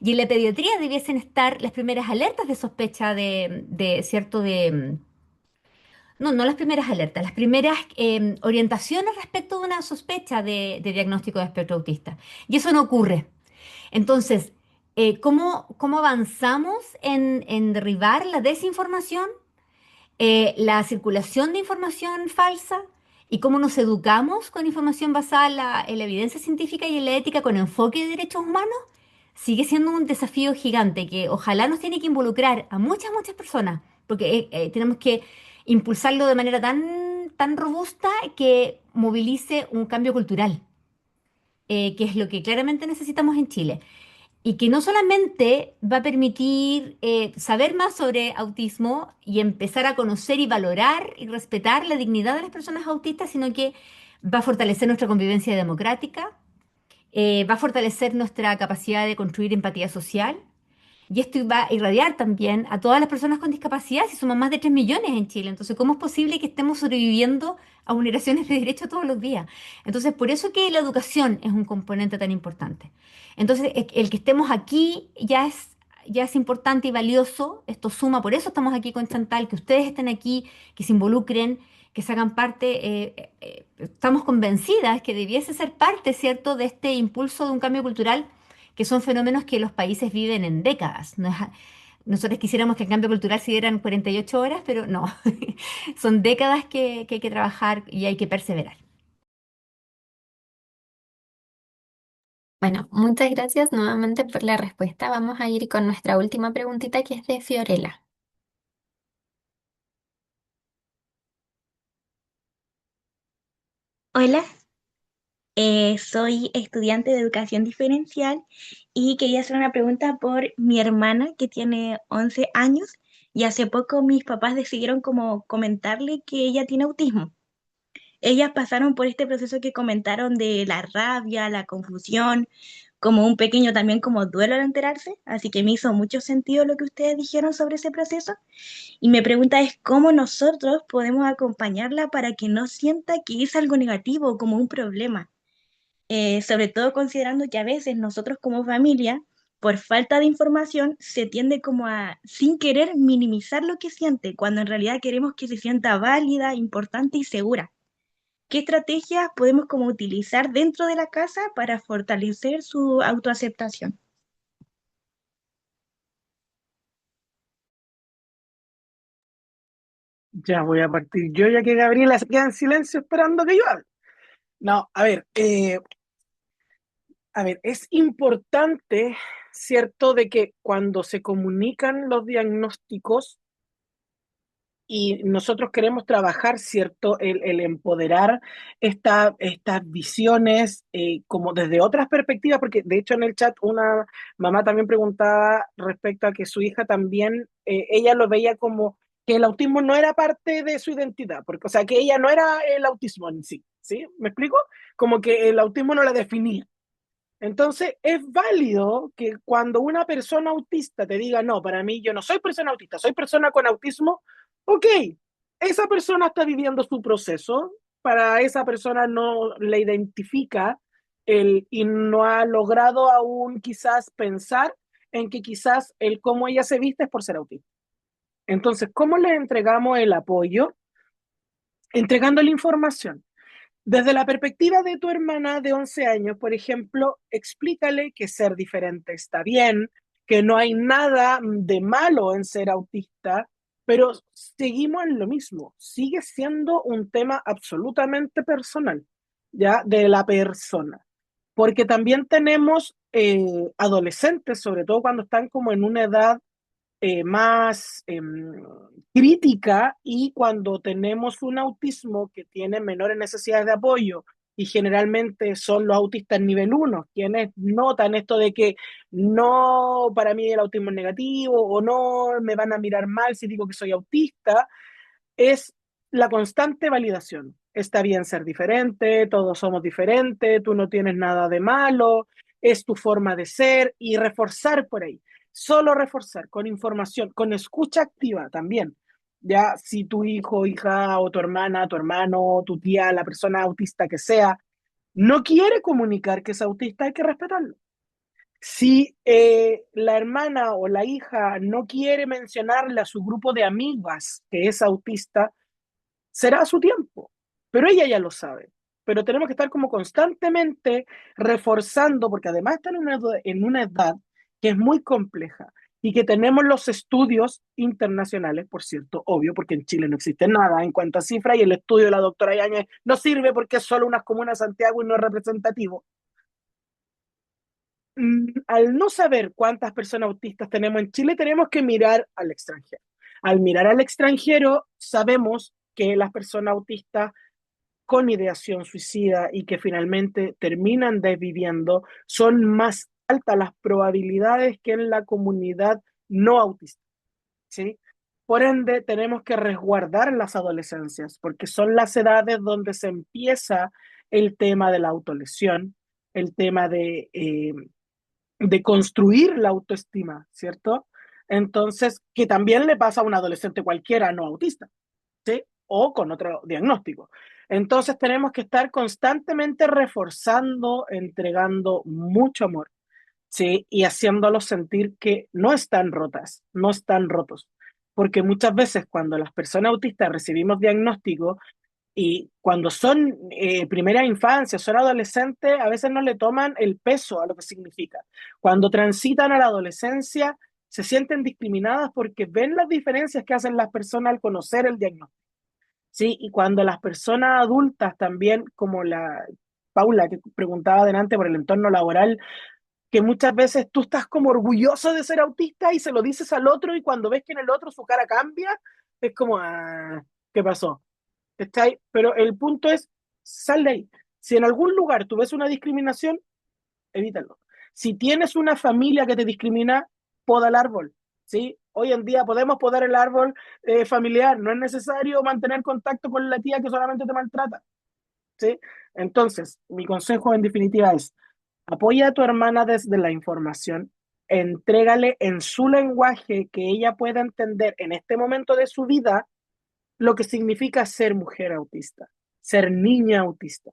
Y en la pediatría debiesen estar las primeras alertas de sospecha cierto, no las primeras alertas, las primeras orientaciones respecto de una sospecha de diagnóstico de espectro autista. Y eso no ocurre. Entonces, ¿cómo avanzamos en derribar la desinformación, la circulación de información falsa y cómo nos educamos con información basada en la evidencia científica y en la ética con enfoque de derechos humanos? Sigue siendo un desafío gigante que ojalá nos tiene que involucrar a muchas, muchas personas, porque tenemos que impulsarlo de manera tan robusta que movilice un cambio cultural, que es lo que claramente necesitamos en Chile. Y que no solamente va a permitir saber más sobre autismo y empezar a conocer y valorar y respetar la dignidad de las personas autistas, sino que va a fortalecer nuestra convivencia democrática, va a fortalecer nuestra capacidad de construir empatía social. Y esto va a irradiar también a todas las personas con discapacidad, si somos más de 3 millones en Chile. Entonces, ¿cómo es posible que estemos sobreviviendo a vulneraciones de derechos todos los días? Entonces, por eso que la educación es un componente tan importante. Entonces, el que estemos aquí ya es importante y valioso. Esto suma, por eso estamos aquí con Chantal, que ustedes estén aquí, que se involucren, que se hagan parte. Estamos convencidas que debiese ser parte, ¿cierto?, de este impulso de un cambio cultural que son fenómenos que los países viven en décadas. Nosotros quisiéramos que el cambio cultural se diera en 48 horas, pero no. Son décadas que hay que trabajar y hay que perseverar. Bueno, muchas gracias nuevamente por la respuesta. Vamos a ir con nuestra última preguntita que es de Fiorella. Hola, soy estudiante de educación diferencial y quería hacer una pregunta por mi hermana que tiene 11 años y hace poco mis papás decidieron como comentarle que ella tiene autismo. Ellas pasaron por este proceso que comentaron de la rabia, la confusión, como un pequeño también como duelo al enterarse, así que me hizo mucho sentido lo que ustedes dijeron sobre ese proceso. Y mi pregunta es cómo nosotros podemos acompañarla para que no sienta que es algo negativo, como un problema. Sobre todo considerando que a veces nosotros como familia, por falta de información, se tiende como a, sin querer, minimizar lo que siente, cuando en realidad queremos que se sienta válida, importante y segura. ¿Qué estrategias podemos como utilizar dentro de la casa para fortalecer su autoaceptación? Ya voy a partir yo, ya que Gabriela se queda en silencio esperando que yo hable. No, a ver, es importante, ¿cierto?, de que cuando se comunican los diagnósticos y nosotros queremos trabajar, ¿cierto?, el empoderar estas visiones como desde otras perspectivas, porque de hecho en el chat una mamá también preguntaba respecto a que su hija también, ella lo veía como que el autismo no era parte de su identidad, porque, o sea, que ella no era el autismo en sí, ¿sí? ¿Me explico? Como que el autismo no la definía. Entonces, es válido que cuando una persona autista te diga, no, para mí yo no soy persona autista, soy persona con autismo, ok, esa persona está viviendo su proceso, para esa persona no le identifica y no ha logrado aún quizás pensar en que quizás el cómo ella se viste es por ser autista. Entonces, ¿cómo le entregamos el apoyo? Entregando la información. Desde la perspectiva de tu hermana de 11 años, por ejemplo, explícale que ser diferente está bien, que no hay nada de malo en ser autista, pero seguimos en lo mismo, sigue siendo un tema absolutamente personal, ¿ya? De la persona, porque también tenemos adolescentes, sobre todo cuando están como en una edad más crítica y cuando tenemos un autismo que tiene menores necesidades de apoyo y generalmente son los autistas nivel uno quienes notan esto de que no, para mí el autismo es negativo o no, me van a mirar mal si digo que soy autista, es la constante validación. Está bien ser diferente, todos somos diferentes, tú no tienes nada de malo, es tu forma de ser y reforzar por ahí. Solo reforzar con información, con escucha activa también. Ya si tu hijo, hija o tu hermana, tu hermano, tu tía, la persona autista que sea, no quiere comunicar que es autista, hay que respetarlo. Si la hermana o la hija no quiere mencionarle a su grupo de amigas que es autista, será a su tiempo, pero ella ya lo sabe. Pero tenemos que estar como constantemente reforzando, porque además están en una edad que es muy compleja y que tenemos los estudios internacionales, por cierto, obvio, porque en Chile no existe nada en cuanto a cifras y el estudio de la doctora Yáñez no sirve porque es solo unas comunas de Santiago y no es representativo. Al no saber cuántas personas autistas tenemos en Chile, tenemos que mirar al extranjero. Al mirar al extranjero, sabemos que las personas autistas con ideación suicida y que finalmente terminan desviviendo, son más altas las probabilidades que en la comunidad no autista, ¿sí? Por ende, tenemos que resguardar las adolescencias, porque son las edades donde se empieza el tema de la autolesión, el tema de construir la autoestima, ¿cierto? Entonces, que también le pasa a un adolescente cualquiera no autista, ¿sí? O con otro diagnóstico. Entonces tenemos que estar constantemente reforzando, entregando mucho amor, ¿sí? Y haciéndolos sentir que no están rotas, no están rotos. Porque muchas veces cuando las personas autistas recibimos diagnóstico y cuando son primera infancia, son adolescentes, a veces no le toman el peso a lo que significa. Cuando transitan a la adolescencia, se sienten discriminadas porque ven las diferencias que hacen las personas al conocer el diagnóstico. Sí, y cuando las personas adultas también, como la Paula que preguntaba delante por el entorno laboral, que muchas veces tú estás como orgulloso de ser autista y se lo dices al otro y cuando ves que en el otro su cara cambia, es como, ah, ¿qué pasó? ¿Está ahí? Pero el punto es, sal de ahí. Si en algún lugar tú ves una discriminación, evítalo. Si tienes una familia que te discrimina, poda el árbol, ¿sí? Hoy en día podemos podar el árbol familiar, no es necesario mantener contacto con la tía que solamente te maltrata, ¿sí? Entonces, mi consejo en definitiva es, apoya a tu hermana desde la información, entrégale en su lenguaje que ella pueda entender en este momento de su vida lo que significa ser mujer autista, ser niña autista,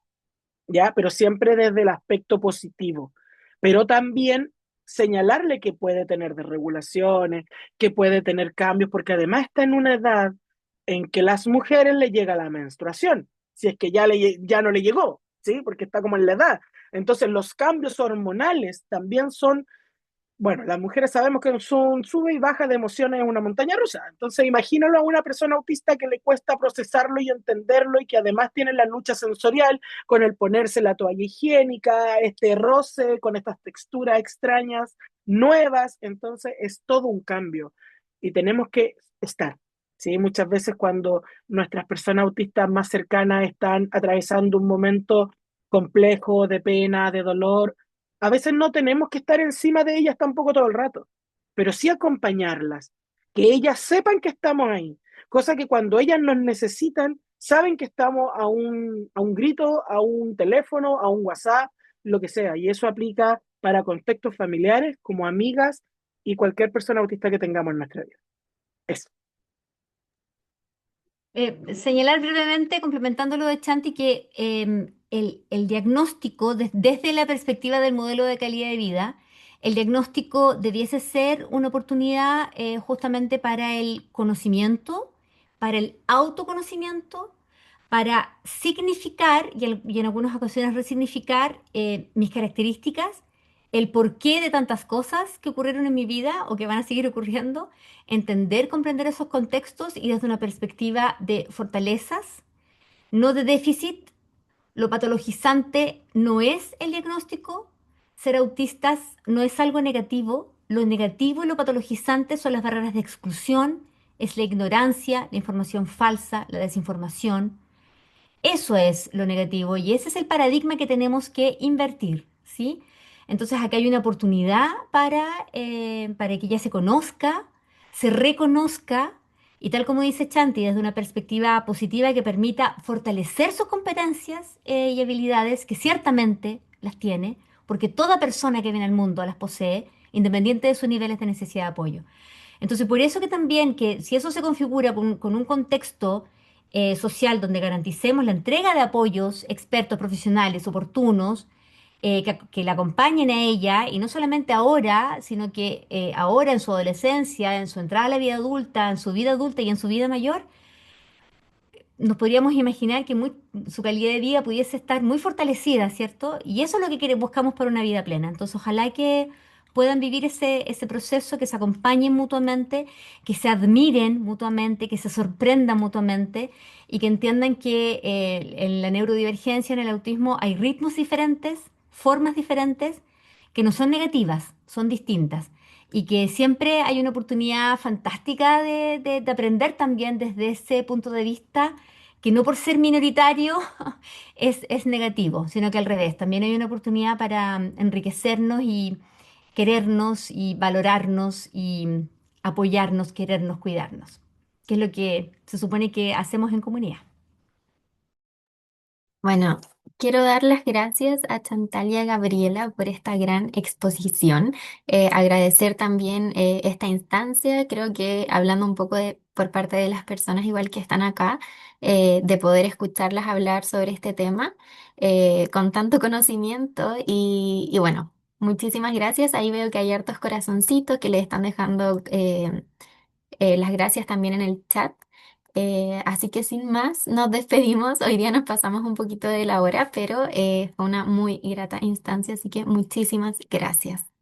¿ya? Pero siempre desde el aspecto positivo, pero también señalarle que puede tener desregulaciones, que puede tener cambios, porque además está en una edad en que las mujeres le llega la menstruación, si es que ya no le llegó, ¿sí? Porque está como en la edad. Entonces los cambios hormonales también son bueno, las mujeres sabemos que son sube y baja de emociones en una montaña rusa. Entonces, imagínalo a una persona autista que le cuesta procesarlo y entenderlo y que además tiene la lucha sensorial con el ponerse la toalla higiénica, este roce, con estas texturas extrañas, nuevas. Entonces, es todo un cambio y tenemos que estar. ¿Sí? Muchas veces cuando nuestras personas autistas más cercanas están atravesando un momento complejo de pena, de dolor, a veces no tenemos que estar encima de ellas tampoco todo el rato, pero sí acompañarlas, que ellas sepan que estamos ahí, cosa que cuando ellas nos necesitan, saben que estamos a un grito, a un teléfono, a un WhatsApp, lo que sea, y eso aplica para contextos familiares, como amigas y cualquier persona autista que tengamos en nuestra vida. Eso. Señalar brevemente, complementando lo de Chanti, que el diagnóstico, desde la perspectiva del modelo de calidad de vida, el diagnóstico debiese ser una oportunidad justamente para el conocimiento, para el autoconocimiento, para significar y en algunas ocasiones resignificar mis características, el porqué de tantas cosas que ocurrieron en mi vida o que van a seguir ocurriendo, entender, comprender esos contextos y desde una perspectiva de fortalezas, no de déficit. Lo patologizante no es el diagnóstico. Ser autistas no es algo negativo. Lo negativo y lo patologizante son las barreras de exclusión, es la ignorancia, la información falsa, la desinformación. Eso es lo negativo y ese es el paradigma que tenemos que invertir, ¿sí? Entonces acá hay una oportunidad para que ella se conozca, se reconozca y tal como dice Chanti, desde una perspectiva positiva que permita fortalecer sus competencias y habilidades, que ciertamente las tiene, porque toda persona que viene al mundo las posee, independiente de sus niveles de necesidad de apoyo. Entonces, por eso que también, que si eso se configura con un contexto social donde garanticemos la entrega de apoyos expertos, profesionales, oportunos, que la acompañen a ella, y no solamente ahora, sino que ahora en su adolescencia, en su entrada a la vida adulta, en su vida adulta y en su vida mayor, nos podríamos imaginar que su calidad de vida pudiese estar muy fortalecida, ¿cierto? Y eso es lo que buscamos para una vida plena. Entonces, ojalá que puedan vivir ese proceso, que se acompañen mutuamente, que se admiren mutuamente, que se sorprendan mutuamente y que entiendan que en la neurodivergencia, en el autismo, hay ritmos diferentes, formas diferentes, que no son negativas, son distintas y que siempre hay una oportunidad fantástica de aprender también desde ese punto de vista, que no por ser minoritario es negativo, sino que al revés, también hay una oportunidad para enriquecernos y querernos y valorarnos y apoyarnos, querernos, cuidarnos, que es lo que se supone que hacemos en comunidad. Bueno, quiero dar las gracias a Chantal y a Gabriela por esta gran exposición. Agradecer también esta instancia, creo que hablando un poco por parte de las personas igual que están acá, de poder escucharlas hablar sobre este tema con tanto conocimiento y bueno, muchísimas gracias. Ahí veo que hay hartos corazoncitos que le están dejando las gracias también en el chat. Así que sin más, nos despedimos. Hoy día nos pasamos un poquito de la hora, pero fue una muy grata instancia, así que muchísimas gracias.